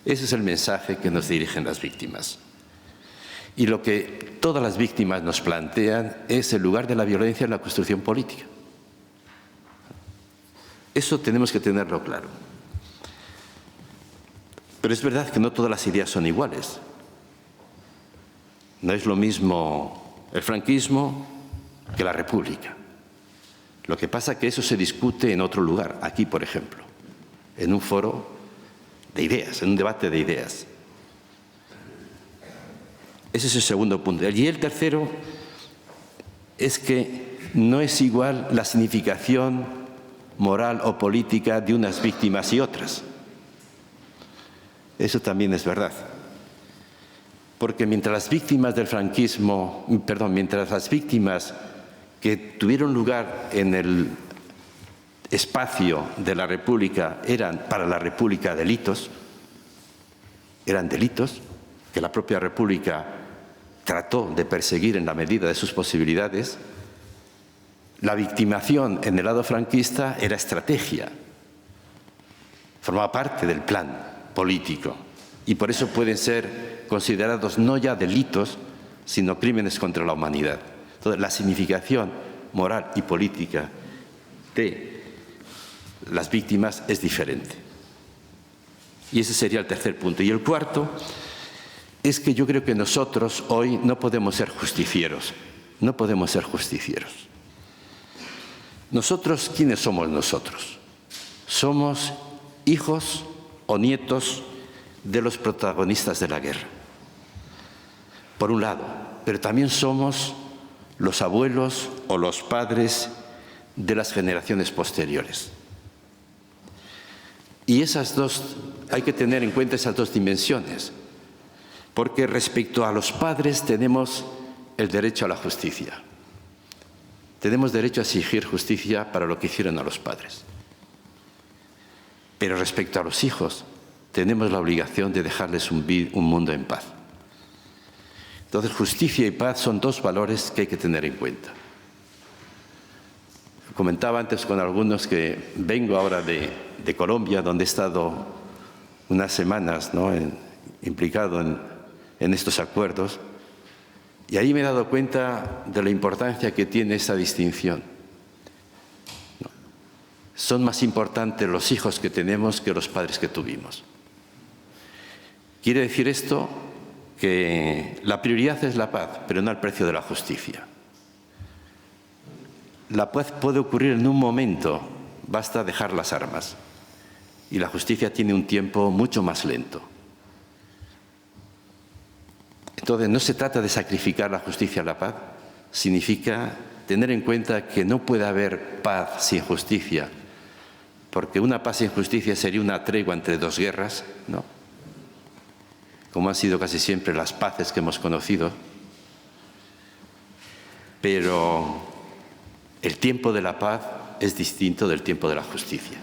Ese es el mensaje que nos dirigen las víctimas. Y lo que todas las víctimas nos plantean es el lugar de la violencia en la construcción política. Eso tenemos que tenerlo claro. Pero es verdad que no todas las ideas son iguales. No es lo mismo el franquismo que la República. Lo que pasa es que eso se discute en otro lugar, aquí, por ejemplo, en un foro de ideas, en un debate de ideas. Ese es el segundo punto. Y el tercero es que no es igual la significación moral o política de unas víctimas y otras. Eso también es verdad. Porque mientras las víctimas del franquismo, mientras las víctimas que tuvieron lugar en el espacio de la República eran para la República delitos, eran delitos que la propia República trató de perseguir en la medida de sus posibilidades, la victimación en el lado franquista era estrategia, formaba parte del plan político y por eso pueden ser considerados no ya delitos, sino crímenes contra la humanidad. Entonces, la significación moral y política de las víctimas es diferente. Y ese sería el tercer punto. Y el cuarto es que yo creo que nosotros hoy no podemos ser justicieros. No podemos ser justicieros. Nosotros, ¿quiénes somos nosotros? Somos hijos o nietos de los protagonistas de la guerra. Por un lado, pero también somos los abuelos o los padres de las generaciones posteriores. Y hay que tener en cuenta esas dos dimensiones. Porque respecto a los padres tenemos el derecho a la justicia. Tenemos derecho a exigir justicia para lo que hicieron a los padres. Pero respecto a los hijos, tenemos la obligación de dejarles un mundo en paz. Entonces, justicia y paz son dos valores que hay que tener en cuenta. Comentaba antes con algunos que vengo ahora de Colombia, donde he estado unas semanas, ¿no?, implicado en estos acuerdos, y ahí me he dado cuenta de la importancia que tiene esa distinción. Son más importantes los hijos que tenemos que los padres que tuvimos. Quiere decir esto que la prioridad es la paz, pero no al precio de la justicia. La paz puede ocurrir en un momento, basta dejar las armas. Y la justicia tiene un tiempo mucho más lento. Entonces, no se trata de sacrificar la justicia a la paz, significa tener en cuenta que no puede haber paz sin justicia, porque una paz sin justicia sería una tregua entre dos guerras, ¿no?, como han sido casi siempre las paces que hemos conocido. Pero el tiempo de la paz es distinto del tiempo de la justicia.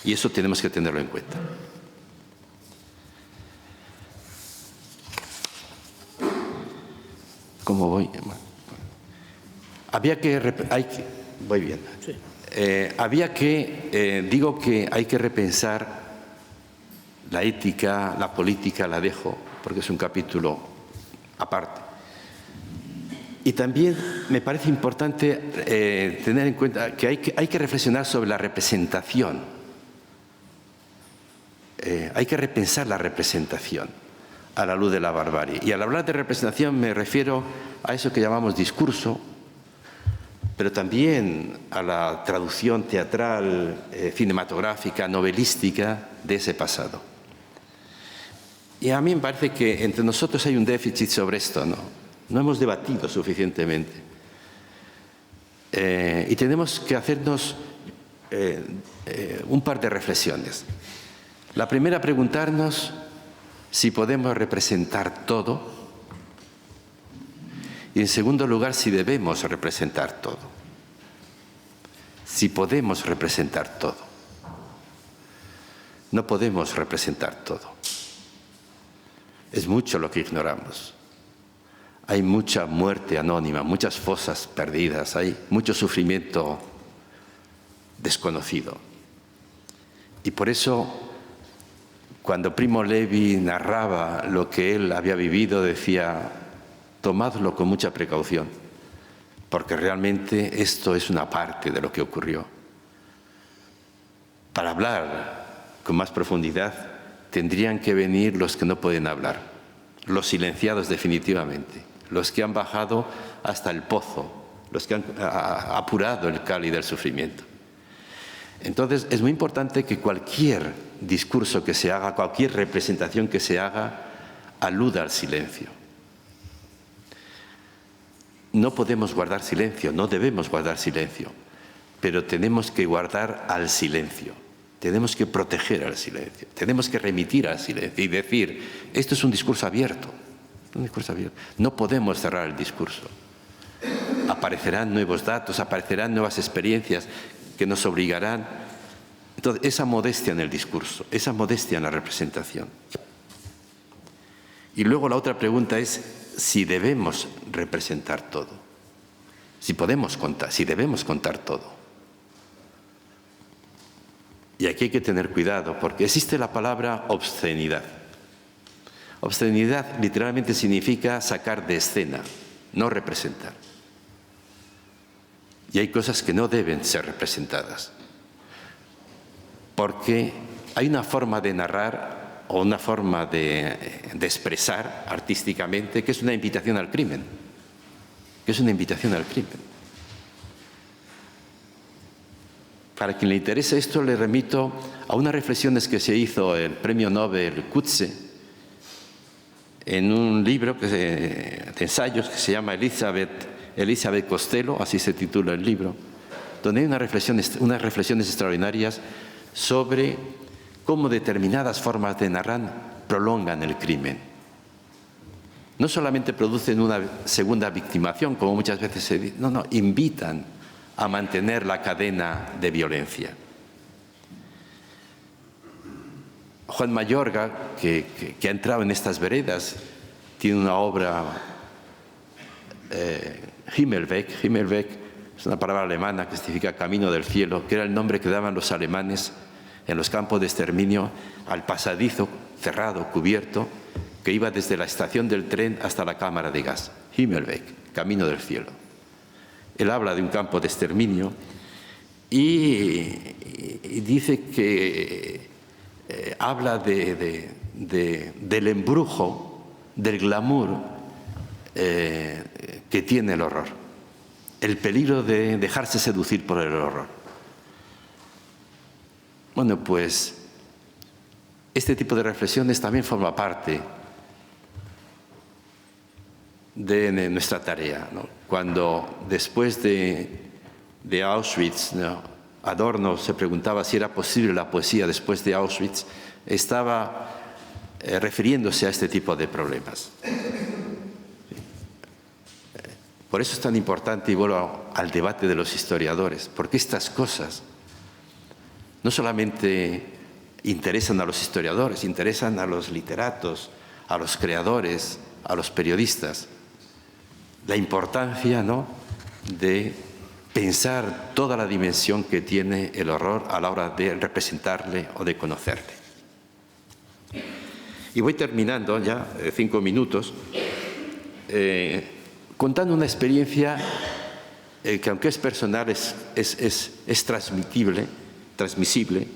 Y eso tenemos que tenerlo en cuenta. ¿Cómo voy? Voy bien. Sí. Digo que hay que repensar la ética, la política, la dejo, porque es un capítulo aparte. Y también me parece importante tener en cuenta que hay que reflexionar sobre la representación. Hay que repensar la representación a la luz de la barbarie. Y al hablar de representación me refiero a eso que llamamos discurso, pero también a la traducción teatral, cinematográfica, novelística de ese pasado. Y a mí me parece que entre nosotros hay un déficit sobre esto, ¿no? No hemos debatido suficientemente. Y tenemos que hacernos un par de reflexiones. La primera, preguntarnos si podemos representar todo. Y en segundo lugar, si debemos representar todo. Si podemos representar todo. No podemos representar todo. Es mucho lo que ignoramos. Hay mucha muerte anónima, muchas fosas perdidas, hay mucho sufrimiento desconocido. Y por eso, cuando Primo Levi narraba lo que él había vivido, decía: tomadlo con mucha precaución, porque realmente esto es una parte de lo que ocurrió. Para hablar con más profundidad, tendrían que venir los que no pueden hablar, los silenciados definitivamente, los que han bajado hasta el pozo, los que han apurado el cáliz del sufrimiento. Entonces, es muy importante que cualquier discurso que se haga, cualquier representación que se haga, aluda al silencio. No podemos guardar silencio, no debemos guardar silencio, pero tenemos que guardar al silencio. Tenemos que proteger al silencio, tenemos que remitir al silencio y decir: esto es un discurso abierto, no podemos cerrar el discurso. Aparecerán nuevos datos, aparecerán nuevas experiencias que nos obligarán. Entonces, esa modestia en el discurso, esa modestia en la representación. Y luego la otra pregunta es si debemos representar todo, si podemos contar, si debemos contar todo. Y aquí hay que tener cuidado, porque existe la palabra obscenidad. Obscenidad literalmente significa sacar de escena, no representar. Y hay cosas que no deben ser representadas, porque hay una forma de narrar o una forma de expresar artísticamente que es una invitación al crimen, Para quien le interese esto, le remito a unas reflexiones que se hizo el premio Nobel Coetzee en un libro de ensayos que se llama Elizabeth Costello, así se titula el libro, donde hay unas reflexiones extraordinarias sobre cómo determinadas formas de narrar prolongan el crimen. no solamente producen una segunda victimación, como muchas veces se dice, no, invitan a mantener la cadena de violencia. Juan Mayorga, que ha entrado en estas veredas, tiene una obra, Himmelweg. Himmelweg es una palabra alemana que significa camino del cielo, que era el nombre que daban los alemanes en los campos de exterminio al pasadizo cerrado, cubierto, que iba desde la estación del tren hasta la cámara de gas. Himmelweg, camino del cielo. Él habla de un campo de exterminio y dice que habla del embrujo, del glamour que tiene el horror, el peligro de dejarse seducir por el horror. Bueno, pues este tipo de reflexiones también forma parte de nuestra tarea, ¿no? Cuando después de Auschwitz, ¿no?, Adorno se preguntaba si era posible la poesía después de Auschwitz, estaba refiriéndose a este tipo de problemas. Por eso es tan importante, y vuelvo al debate de los historiadores, porque estas cosas no solamente interesan a los historiadores, interesan a los literatos, a los creadores, a los periodistas. La importancia, ¿no?, de pensar toda la dimensión que tiene el horror a la hora de representarle o de conocerle. Y voy terminando ya, 5 minutos, contando una experiencia que, aunque es personal, es transmisible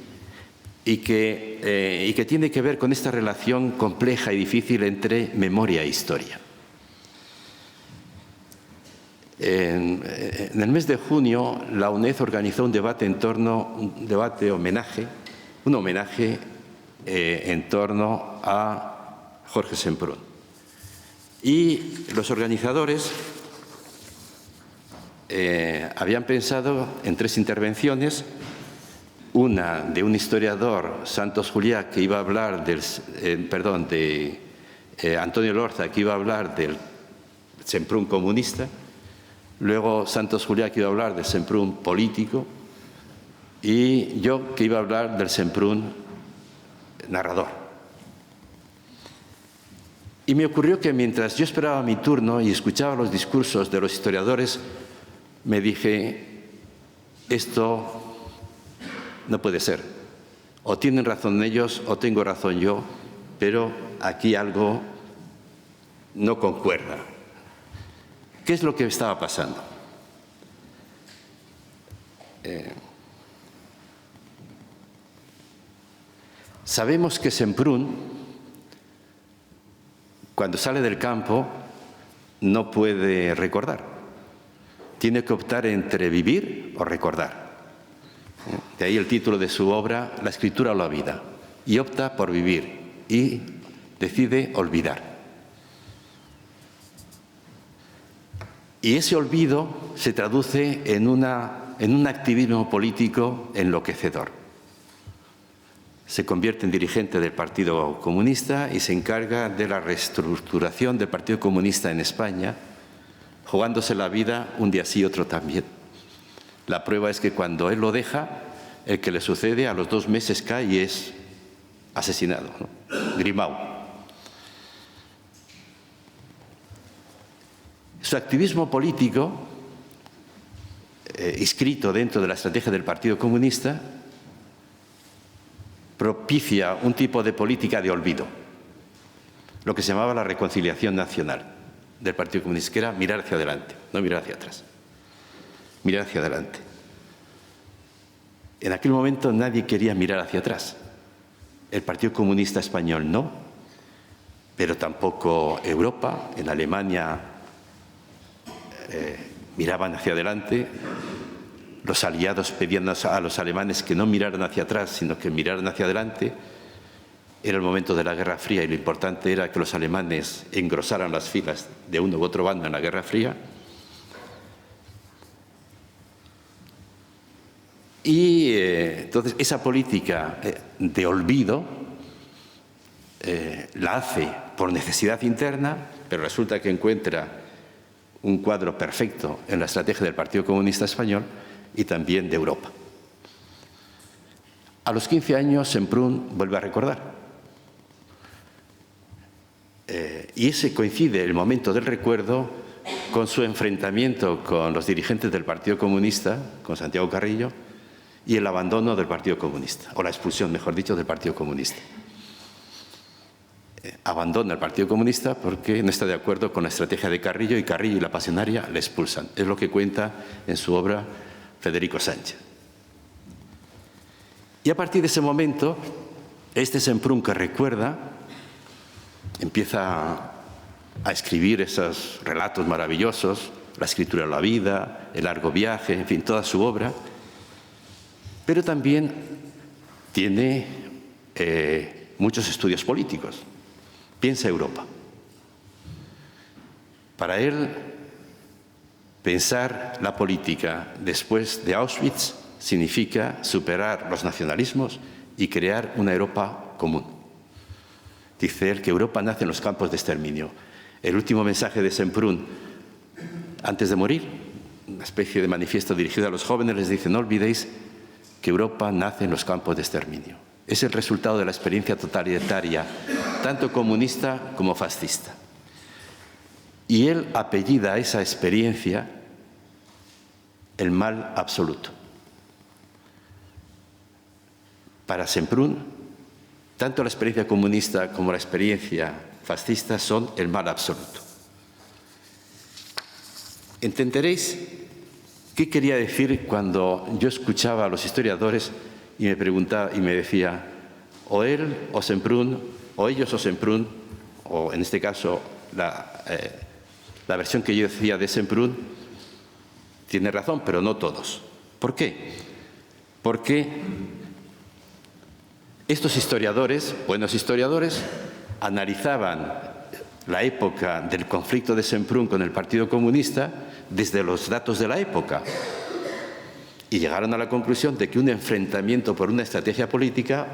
y que tiene que ver con esta relación compleja y difícil entre memoria e historia. En el mes de junio, la UNED organizó un debate en torno a Jorge Semprún. Y los organizadores habían pensado en 3 intervenciones, una de un historiador, Santos Juliá, que iba a hablar Antonio Lorza, que iba a hablar del Semprún comunista, luego Santos Juliá, que iba a hablar del Semprún político, y yo, que iba a hablar del Semprún narrador. Y me ocurrió que mientras yo esperaba mi turno y escuchaba los discursos de los historiadores, me dije, esto no puede ser. O tienen razón ellos o tengo razón yo, pero aquí algo no concuerda. ¿Qué es lo que estaba pasando? Sabemos que Semprún, cuando sale del campo, no puede recordar. Tiene que optar entre vivir o recordar. De ahí el título de su obra, La escritura o la vida. Y opta por vivir y decide olvidar. Y ese olvido se traduce en un activismo político enloquecedor. Se convierte en dirigente del Partido Comunista y se encarga de la reestructuración del Partido Comunista en España, jugándose la vida un día sí, otro también. La prueba es que cuando él lo deja, el que le sucede a los 2 meses cae y es asesinado, ¿no? Grimau. Su activismo político, inscrito dentro de la estrategia del Partido Comunista, propicia un tipo de política de olvido, lo que se llamaba la reconciliación nacional del Partido Comunista, que era mirar hacia adelante, no mirar hacia atrás, mirar hacia adelante. En aquel momento nadie quería mirar hacia atrás. El Partido Comunista Español no, pero tampoco Europa. En Alemania miraban hacia adelante. Los aliados pedían a los alemanes que no miraran hacia atrás, sino que miraran hacia adelante. Era el momento de la Guerra Fría y lo importante era que los alemanes engrosaran las filas de uno u otro bando en la Guerra Fría. Y entonces esa política de olvido la hace por necesidad interna, pero resulta que encuentra un cuadro perfecto en la estrategia del Partido Comunista Español y también de Europa. A los 15 años, Semprún vuelve a recordar. Y ese coincide el momento del recuerdo con su enfrentamiento con los dirigentes del Partido Comunista, con Santiago Carrillo, y el abandono del Partido Comunista, o la expulsión, mejor dicho, del Partido Comunista. Abandona el Partido Comunista porque no está de acuerdo con la estrategia de Carrillo, y Carrillo y la Pasionaria le expulsan. Es lo que cuenta en su obra Federico Sánchez. Y a partir de ese momento, este Semprún que recuerda empieza a escribir esos relatos maravillosos, La escritura de la vida, El largo viaje, en fin, toda su obra, pero también tiene muchos estudios políticos. Piensa Europa. Para él, pensar la política después de Auschwitz significa superar los nacionalismos y crear una Europa común. Dice él que Europa nace en los campos de exterminio. El último mensaje de Semprún, antes de morir, una especie de manifiesto dirigido a los jóvenes, les dice: no olvidéis que Europa nace en los campos de exterminio. Es el resultado de la experiencia totalitaria, tanto comunista como fascista. Y él apellida a esa experiencia el mal absoluto. Para Semprún, tanto la experiencia comunista como la experiencia fascista son el mal absoluto. Entenderéis qué quería decir cuando yo escuchaba a los historiadores y me preguntaba y me decía, o él o Semprún, o ellos o Semprún, o en este caso la versión que yo decía de Semprún, tiene razón, pero no todos. ¿Por qué? Porque estos historiadores, buenos historiadores, analizaban la época del conflicto de Semprún con el Partido Comunista desde los datos de la época y llegaron a la conclusión de que un enfrentamiento por una estrategia política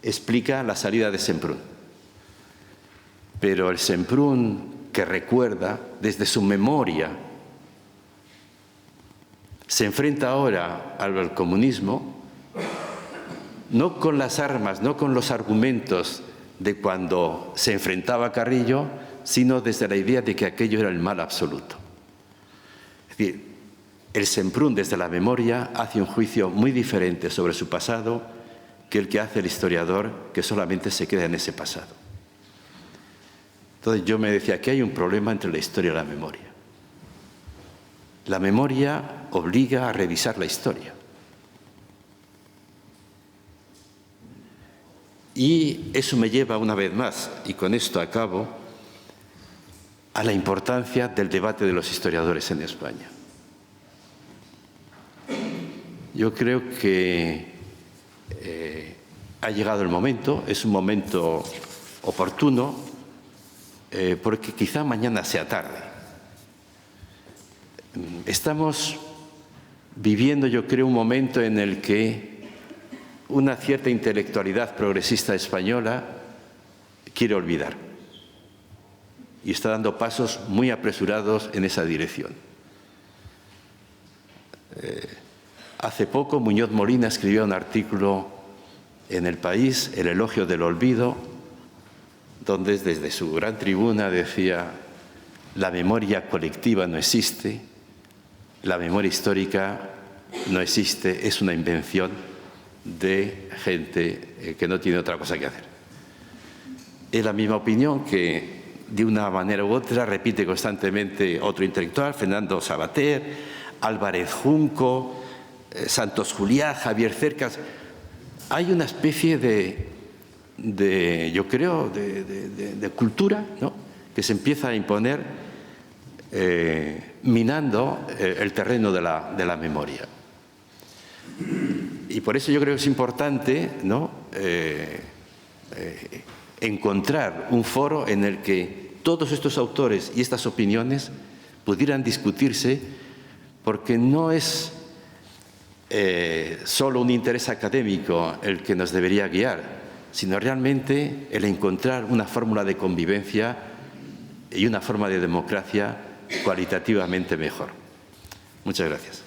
explica la salida de Semprún. Pero el Semprún que recuerda desde su memoria se enfrenta ahora al comunismo no con las armas, no con los argumentos de cuando se enfrentaba a Carrillo, sino desde la idea de que aquello era el mal absoluto. Es decir, el Semprún desde la memoria hace un juicio muy diferente sobre su pasado que el que hace el historiador, que solamente se queda en ese pasado. Entonces yo me decía que hay un problema entre la historia y la memoria. La memoria obliga a revisar la historia. Y eso me lleva una vez más, y con esto acabo, a la importancia del debate de los historiadores en España. Yo creo que ha llegado el momento, es un momento oportuno, porque quizá mañana sea tarde. Estamos viviendo, yo creo, un momento en el que una cierta intelectualidad progresista española quiere olvidar y está dando pasos muy apresurados en esa dirección. Hace poco Muñoz Molina escribió un artículo en El País, El elogio del olvido, donde desde su gran tribuna decía: la memoria colectiva no existe, la memoria histórica no existe, es una invención de gente que no tiene otra cosa que hacer. Es la misma opinión que, de una manera u otra, repite constantemente otro intelectual, Fernando Savater, Álvarez Junco, Santos Juliá, Javier Cercas. Hay una especie yo creo, de cultura, ¿no?, que se empieza a imponer minando el terreno de la memoria. Y por eso yo creo que es importante, ¿no?, encontrar un foro en el que todos estos autores y estas opiniones pudieran discutirse, porque no es solo un interés académico el que nos debería guiar, sino realmente el encontrar una fórmula de convivencia y una forma de democracia cualitativamente mejor. Muchas gracias.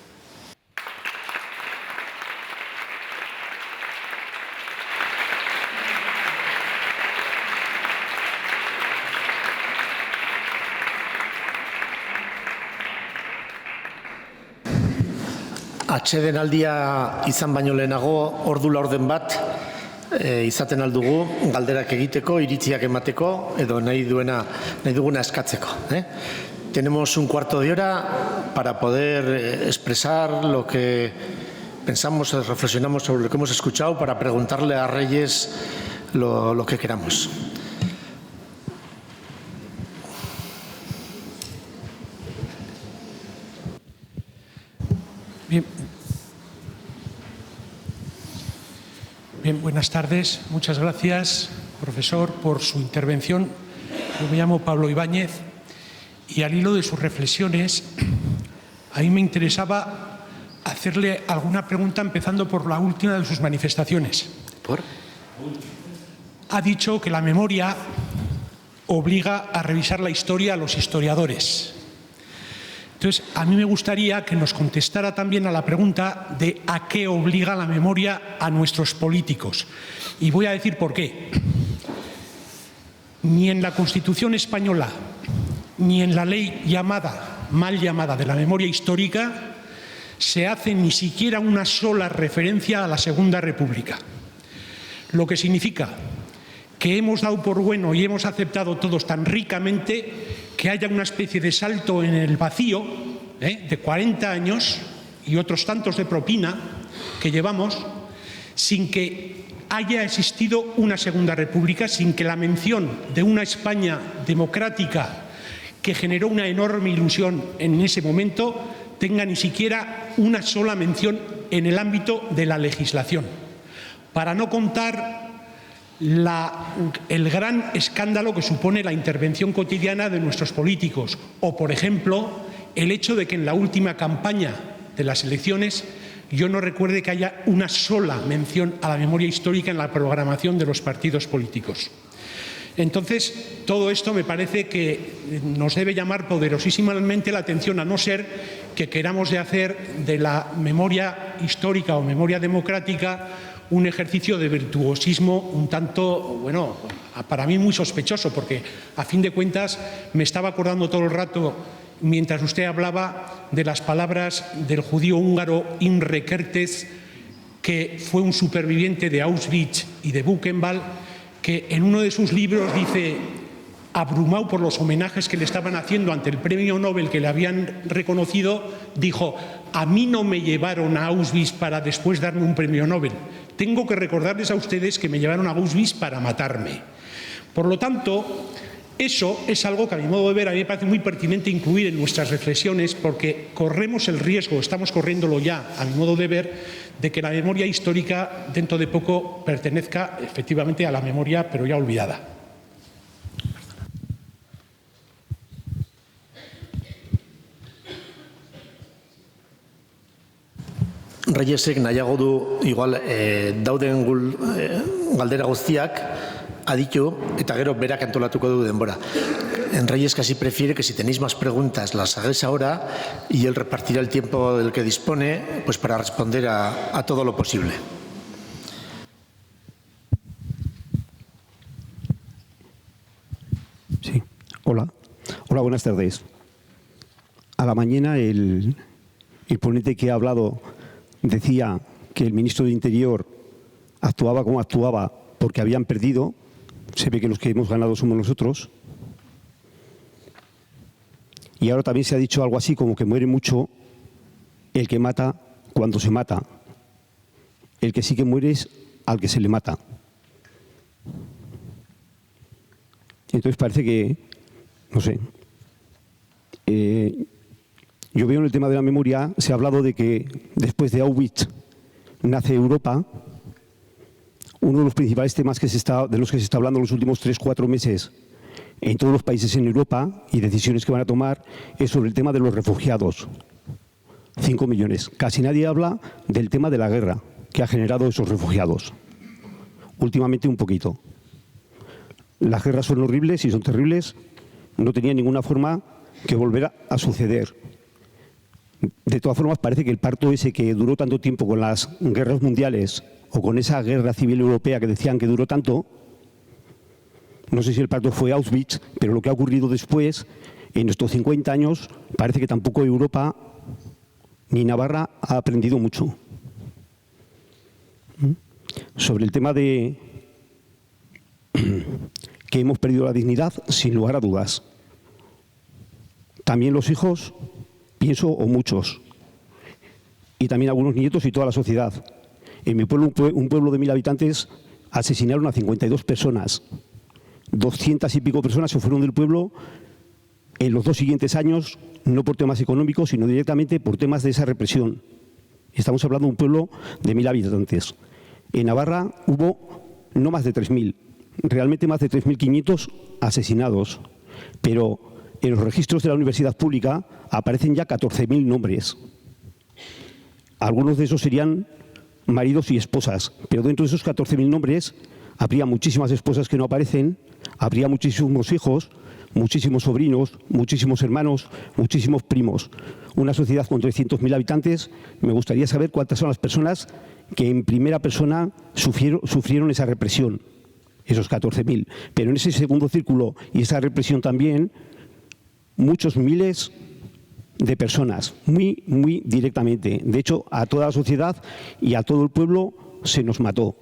Atsedenaldia izan baino lehenago, ordu laurden bat izaten aldugu galderak egiteko, iritziak emateko edo nahi duguna eskatzeko. Tenemos un cuarto de hora para poder expresar lo que pensamos, reflexionamos sobre lo que hemos escuchado, para preguntarle a Reyes lo que queramos. Bien, buenas tardes. Muchas gracias, profesor, por su intervención. Yo me llamo Pablo Ibáñez y al hilo de sus reflexiones, a mí me interesaba hacerle alguna pregunta empezando por la última de sus manifestaciones. ¿Por? Ha dicho que la memoria obliga a revisar la historia a los historiadores. Entonces, a mí me gustaría que nos contestara también a la pregunta de a qué obliga la memoria a nuestros políticos. Y voy a decir por qué. Ni en la Constitución española, ni en la ley mal llamada de la memoria histórica, se hace ni siquiera una sola referencia a la Segunda República. Lo que significa que hemos dado por bueno y hemos aceptado todos tan ricamente que haya una especie de salto en el vacío de 40 años y otros tantos de propina que llevamos sin que haya existido una Segunda República, sin que la mención de una España democrática que generó una enorme ilusión en ese momento tenga ni siquiera una sola mención en el ámbito de la legislación. Para no contar el gran escándalo que supone la intervención cotidiana de nuestros políticos o, por ejemplo, el hecho de que en la última campaña de las elecciones yo no recuerde que haya una sola mención a la memoria histórica en la programación de los partidos políticos. Entonces, todo esto me parece que nos debe llamar poderosísimamente la atención, a no ser que queramos de hacer de la memoria histórica o memoria democrática un ejercicio de virtuosismo un tanto, bueno, para mí muy sospechoso, porque a fin de cuentas me estaba acordando todo el rato, mientras usted hablaba, de las palabras del judío húngaro Imre Kertész, que fue un superviviente de Auschwitz y de Buchenwald, que en uno de sus libros dice, abrumado por los homenajes que le estaban haciendo ante el premio Nobel que le habían reconocido, dijo: a mí no me llevaron a Auschwitz para después darme un premio Nobel. Tengo que recordarles a ustedes que me llevaron a Auschwitz para matarme. Por lo tanto, eso es algo que, a mi modo de ver, a mí me parece muy pertinente incluir en nuestras reflexiones, porque corremos el riesgo, estamos corriéndolo ya, a mi modo de ver, de que la memoria histórica dentro de poco pertenezca efectivamente a la memoria, pero ya olvidada. Reyesek nahiago du igual dauden galdera guztiak aditu eta gero berak antolatuko du denbora. En Reyes casi prefiere que si tenéis más preguntas las hagáis ahora y él repartirá el tiempo del que dispone pues para responder a todo lo posible. Sí, hola. Hola, buenas tardes. A la mañana el ponente que ha hablado decía que el ministro de Interior actuaba como actuaba porque habían perdido. Se ve que los que hemos ganado somos nosotros. Y ahora también se ha dicho algo así como que muere mucho el que mata cuando se mata. El que sí que muere es al que se le mata. Entonces parece que, no sé, yo veo en el tema de la memoria, se ha hablado de que después de Auschwitz nace Europa. Uno de los principales temas de los que se está hablando en los últimos 3-4 meses en todos los países en Europa y decisiones que van a tomar es sobre el tema de los refugiados. 5 millones. Casi nadie habla del tema de la guerra que ha generado esos refugiados. últimamente un poquito. Las guerras son horribles y son terribles, no tenía ninguna forma que volver a suceder. De todas formas, parece que el parto ese que duró tanto tiempo con las guerras mundiales o con esa guerra civil europea que decían que duró tanto, no sé si el parto fue Auschwitz, pero lo que ha ocurrido después, en estos 50 años, parece que tampoco Europa ni Navarra ha aprendido mucho. Sobre el tema de que hemos perdido la dignidad, sin lugar a dudas. También los hijos, pienso, o muchos. Y también algunos nietos y toda la sociedad. En mi pueblo, un pueblo de 1000 habitantes, asesinaron a 52 personas. 200 y pico personas se fueron del pueblo en los 2 siguientes años, no por temas económicos, sino directamente por temas de esa represión. Estamos hablando de un pueblo de 1000 habitantes. En Navarra hubo no más de 3000, realmente más de 3500 asesinados. Pero en los registros de la universidad pública aparecen ya 14.000 nombres. Algunos de esos serían maridos y esposas, pero dentro de esos 14.000 nombres habría muchísimas esposas que no aparecen, habría muchísimos hijos, muchísimos sobrinos, muchísimos hermanos, muchísimos primos. Una sociedad con 300.000 habitantes, me gustaría saber cuántas son las personas que en primera persona sufrieron esa represión, esos 14.000. Pero en ese segundo círculo y esa represión también, muchos miles de personas, muy directamente. De hecho, a toda la sociedad y a todo el pueblo se nos mató.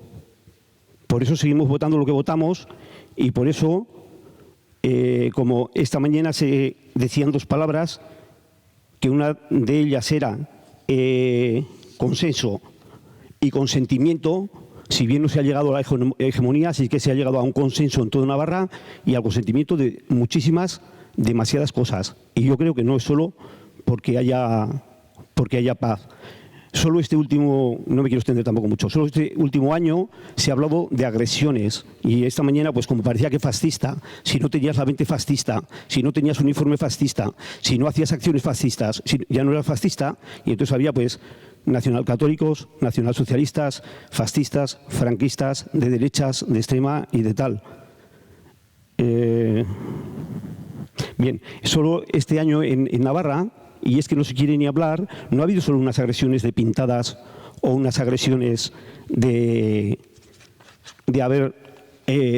Por eso seguimos votando lo que votamos y por eso, como esta mañana se decían 2 palabras, que una de ellas era consenso y consentimiento, si bien no se ha llegado a la hegemonía, sí que se ha llegado a un consenso en toda Navarra y al consentimiento de demasiadas cosas. Y yo creo que no es solo porque haya paz. Solo este último, no me quiero extender tampoco mucho, solo este último año se ha hablado de agresiones y esta mañana, pues como parecía que fascista, si no tenías la mente fascista, si no tenías uniforme fascista, si no hacías acciones fascistas, ya no eras fascista y entonces había pues nacionalcatólicos, nacionalsocialistas, fascistas, franquistas, de derechas, de extrema y de tal. Bien, solo este año en Navarra, y es que no se quiere ni hablar, no ha habido solo unas agresiones de pintadas o unas agresiones de haber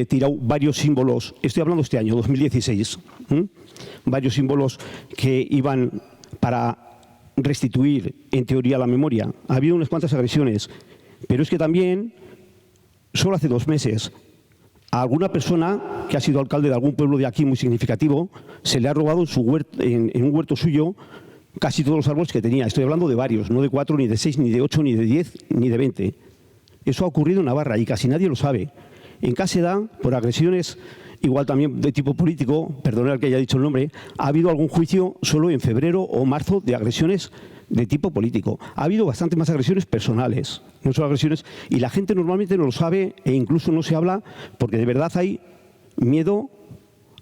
tirado varios símbolos, estoy hablando este año, 2016, varios símbolos que iban para restituir, en teoría, la memoria. Ha habido unas cuantas agresiones, pero es que también, solo hace 2 meses, a alguna persona que ha sido alcalde de algún pueblo de aquí muy significativo, se le ha robado en un huerto suyo casi todos los árboles que tenía. Estoy hablando de varios, no de 4, ni de 6, ni de 8, ni de 10, ni de 20. Eso ha ocurrido en Navarra y casi nadie lo sabe. En Cáseda, por agresiones, igual también de tipo político, perdonad que haya dicho el nombre, ha habido algún juicio solo en febrero o marzo de agresiones de tipo político. Ha habido bastante más agresiones personales, no solo agresiones, y la gente normalmente no lo sabe e incluso no se habla porque de verdad hay miedo,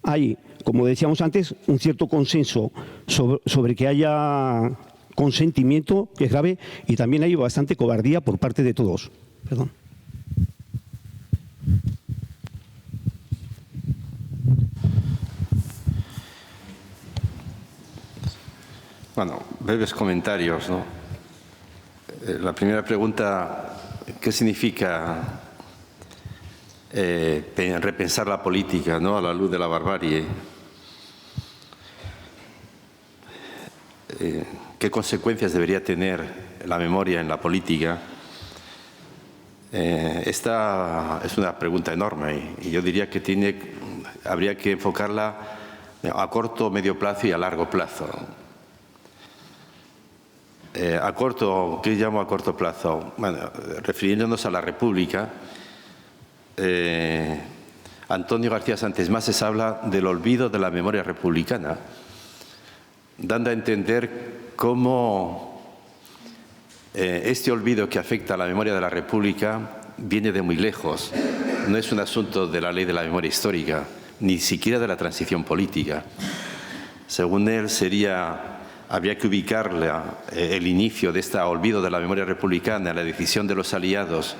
hay, como decíamos antes, un cierto consenso sobre que haya consentimiento, que es grave, y también hay bastante cobardía por parte de todos. Perdón. Bueno, breves comentarios, ¿no? La primera pregunta, ¿qué significa repensar la política, ¿no?, a la luz de la barbarie? ¿Qué consecuencias debería tener la memoria en la política? Esta es una pregunta enorme y yo diría que habría que enfocarla a corto, medio plazo y a largo plazo. A corto, ¿qué llamo a corto plazo? Bueno, refiriéndonos a la República, Antonio García Santos Mases habla del olvido de la memoria republicana, dando a entender cómo este olvido que afecta a la memoria de la República viene de muy lejos. No es un asunto de la ley de la memoria histórica, ni siquiera de la transición política. Según él, habría que ubicar el inicio de este olvido de la memoria republicana, la decisión de los aliados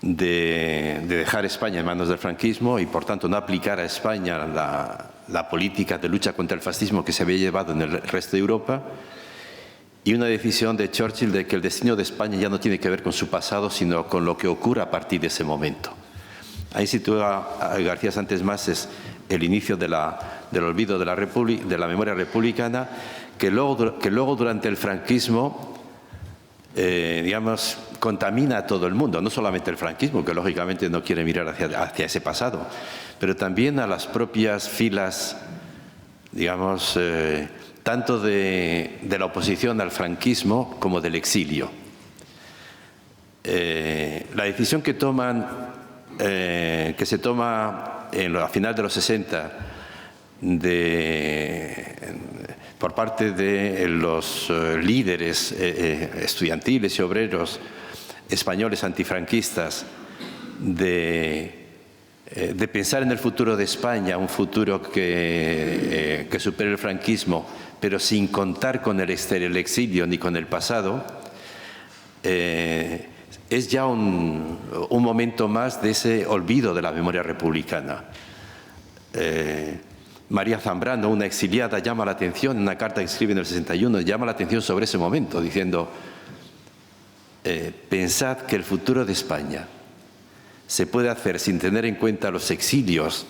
de dejar España en manos del franquismo y, por tanto, no aplicar a España la política de lucha contra el fascismo que se había llevado en el resto de Europa, y una decisión de Churchill de que el destino de España ya no tiene que ver con su pasado, sino con lo que ocurra a partir de ese momento. Ahí sitúa García Santos Mases el inicio del olvido de la memoria republicana, que luego durante el franquismo, digamos, contamina a todo el mundo, no solamente el franquismo, que lógicamente no quiere mirar hacia ese pasado, pero también a las propias filas, digamos, tanto de la oposición al franquismo como del exilio. La decisión que se toma a final de los 60 por parte de los líderes estudiantiles y obreros españoles antifranquistas de pensar en el futuro de España, un futuro que supere el franquismo, pero sin contar con el exilio ni con el pasado, es ya un momento más de ese olvido de la memoria republicana. María Zambrano, una exiliada, llama la atención, en una carta que escribe en el 61, llama la atención sobre ese momento, diciendo: pensad que el futuro de España se puede hacer sin tener en cuenta los exilios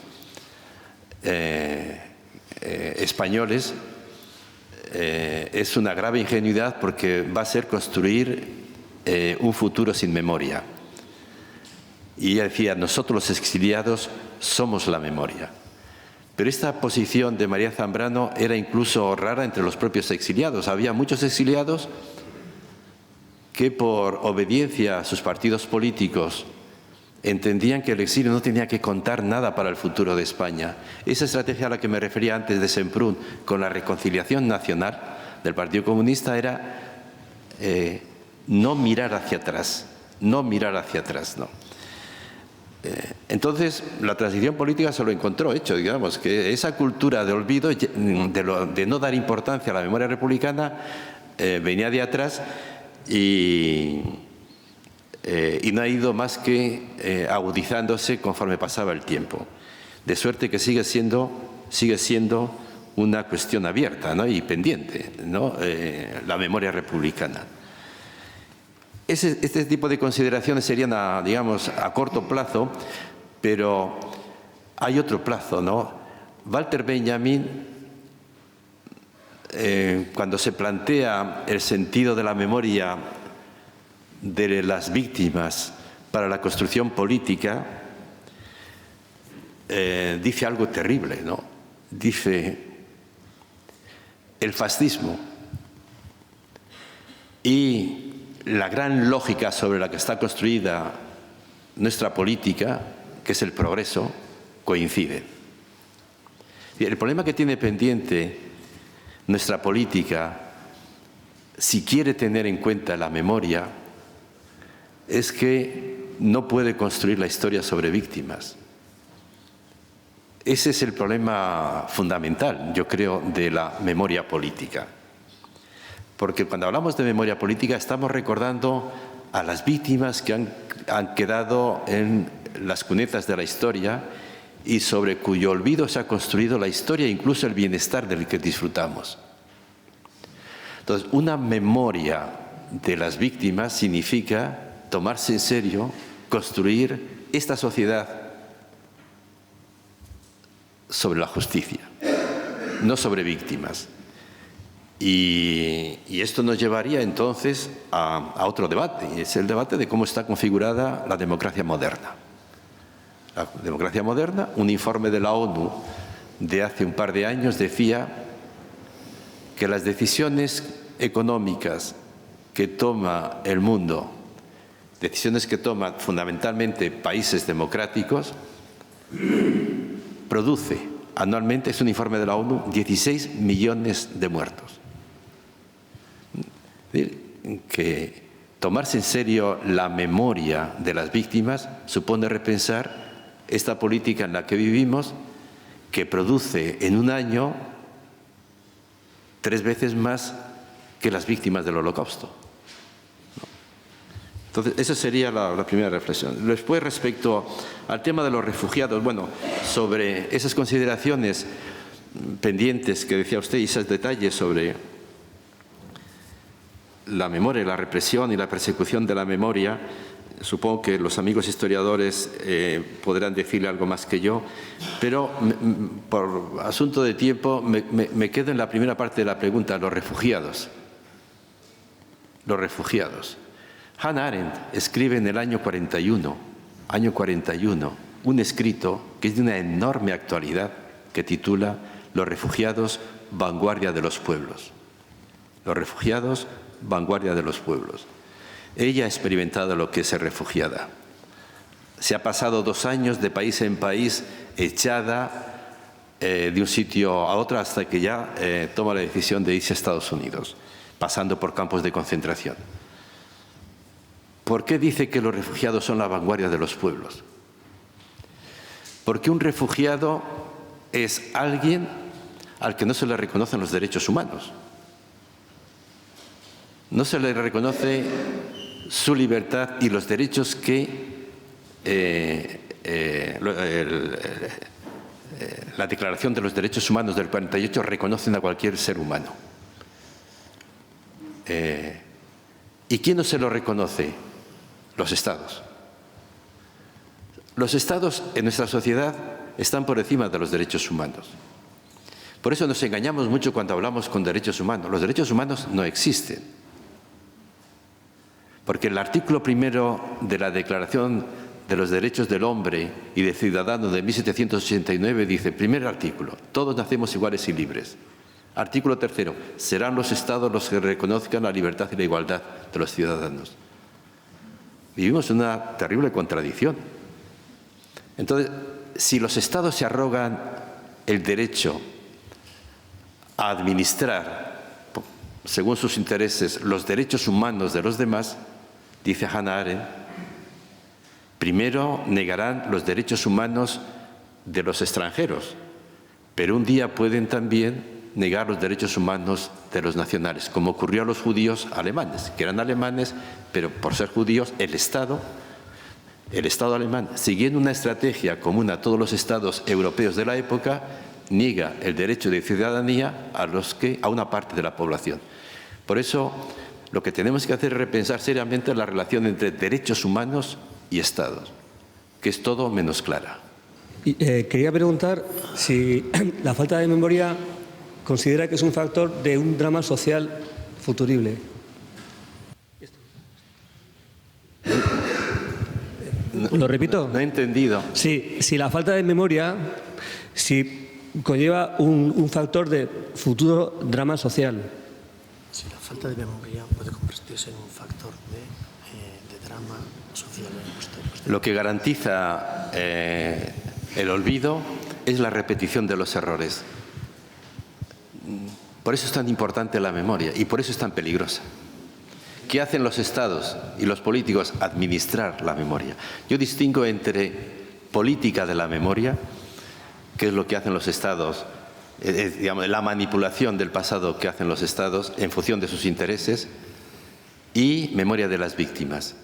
españoles, es una grave ingenuidad, porque va a ser construir un futuro sin memoria. Y ella decía: nosotros los exiliados somos la memoria. Pero esta posición de María Zambrano era incluso rara entre los propios exiliados. Había muchos exiliados que, por obediencia a sus partidos políticos, entendían que el exilio no tenía que contar nada para el futuro de España. Esa estrategia a la que me refería antes de Semprún con la reconciliación nacional del Partido Comunista era no mirar hacia atrás, no. Entonces, la transición política se lo encontró hecho, digamos, que esa cultura de olvido, de no dar importancia a la memoria republicana, venía de atrás y no ha ido más que agudizándose conforme pasaba el tiempo. De suerte que sigue siendo una cuestión abierta, ¿no?, y pendiente, ¿no?, la memoria republicana. Este tipo de consideraciones serían, digamos, a corto plazo, pero hay otro plazo, ¿no? Walter Benjamin, cuando se plantea el sentido de la memoria de las víctimas para la construcción política, dice algo terrible, ¿no? Dice: el fascismo y la gran lógica sobre la que está construida nuestra política, que es el progreso, coinciden. Y el problema que tiene pendiente nuestra política, si quiere tener en cuenta la memoria, es que no puede construir la historia sobre víctimas. Ese es el problema fundamental, yo creo, de la memoria política. Porque cuando hablamos de memoria política estamos recordando a las víctimas que han quedado en las cunetas de la historia y sobre cuyo olvido se ha construido la historia e incluso el bienestar del que disfrutamos. Entonces, una memoria de las víctimas significa tomarse en serio, construir esta sociedad sobre la justicia, no sobre víctimas. Y esto nos llevaría entonces a otro debate, y es el debate de cómo está configurada la democracia moderna. La democracia moderna, un informe de la ONU de hace un par de años decía que las decisiones económicas que toma el mundo, decisiones que toman fundamentalmente países democráticos, produce anualmente, es un informe de la ONU, 16 millones de muertos. Que tomarse en serio la memoria de las víctimas supone repensar esta política en la que vivimos, que produce en un año 3 veces más que las víctimas del Holocausto. Entonces, esa sería la primera reflexión. Después, respecto al tema de los refugiados, bueno, sobre esas consideraciones pendientes que decía usted y esos detalles sobre la memoria, la represión y la persecución de la memoria, supongo que los amigos historiadores podrán decirle algo más que yo, pero por asunto de tiempo me quedo en la primera parte de la pregunta, los refugiados. Los refugiados. Hannah Arendt escribe en el año 41, un escrito que es de una enorme actualidad que titula Los refugiados, vanguardia de los pueblos. Los refugiados, vanguardia de los pueblos. Ella ha experimentado lo que es ser refugiada. Se ha pasado 2 años de país en país, echada de un sitio a otro hasta que ya toma la decisión de irse a Estados Unidos, pasando por campos de concentración. ¿Por qué dice que los refugiados son la vanguardia de los pueblos? Porque un refugiado es alguien al que no se le reconocen los derechos humanos. No se le reconoce su libertad y los derechos que la Declaración de los Derechos Humanos del 48 reconocen a cualquier ser humano. ¿Y quién no se lo reconoce? Los Estados. Los Estados en nuestra sociedad están por encima de los derechos humanos. Por eso nos engañamos mucho cuando hablamos con derechos humanos. Los derechos humanos no existen. Porque el artículo 1 de la Declaración de los Derechos del Hombre y del Ciudadano de 1789 dice, primer artículo, todos nacemos iguales y libres. Artículo 3, serán los Estados los que reconozcan la libertad y la igualdad de los ciudadanos. Vivimos una terrible contradicción. Entonces, si los Estados se arrogan el derecho a administrar, según sus intereses, los derechos humanos de los demás, dice Hannah Arendt, primero negarán los derechos humanos de los extranjeros, pero un día pueden también negar los derechos humanos de los nacionales, como ocurrió a los judíos alemanes, que eran alemanes, pero por ser judíos, el Estado alemán, siguiendo una estrategia común a todos los estados europeos de la época, niega el derecho de ciudadanía a una parte de la población. Por eso, lo que tenemos que hacer es repensar seriamente la relación entre derechos humanos y Estados, que es todo menos clara. Quería preguntar si la falta de memoria considera que es un factor de un drama social futurible. ¿Lo repito? No he entendido. Sí, si la falta de memoria conlleva un factor de futuro drama social. Si la falta de memoria puede convertirse en un factor de drama social en usted. Lo que garantiza el olvido es la repetición de los errores. Por eso es tan importante la memoria y por eso es tan peligrosa. ¿Qué hacen los Estados y los políticos? Administrar la memoria. Yo distingo entre política de la memoria, que es lo que hacen los Estados, digamos, la manipulación del pasado que hacen los Estados en función de sus intereses, y memoria de las víctimas.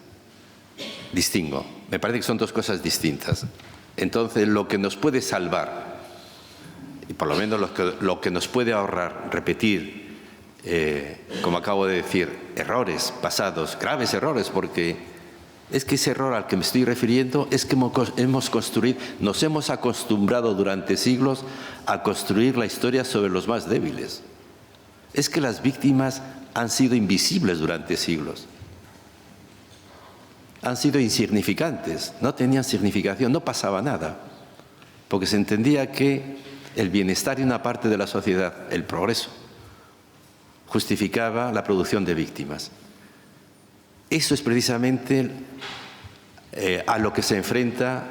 Distingo. Me parece que son dos cosas distintas. Entonces, lo que nos puede salvar, y por lo menos lo que nos puede ahorrar repetir, como acabo de decir, errores pasados, graves errores, porque es que ese error al que me estoy refiriendo es que nos hemos acostumbrado durante siglos a construir la historia sobre los más débiles. Es que las víctimas han sido invisibles durante siglos. Han sido insignificantes, no tenían significación, no pasaba nada, porque se entendía que el bienestar de una parte de la sociedad, el progreso, justificaba la producción de víctimas. Eso es precisamente a lo que se enfrenta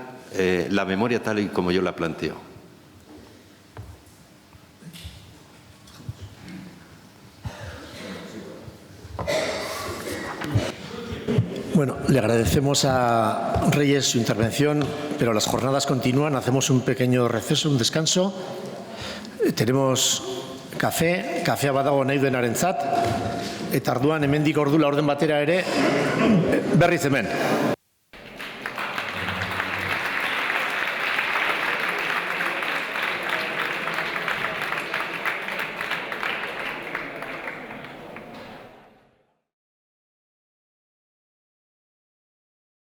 la memoria tal y como yo la planteo. Bueno, le agradecemos a Reyes su intervención, pero las jornadas continúan. Hacemos un pequeño receso, un descanso. Tenemos kafea badago nahi duenarentzat. eta arduan hemendik ordula orden batera ere berriz hemen.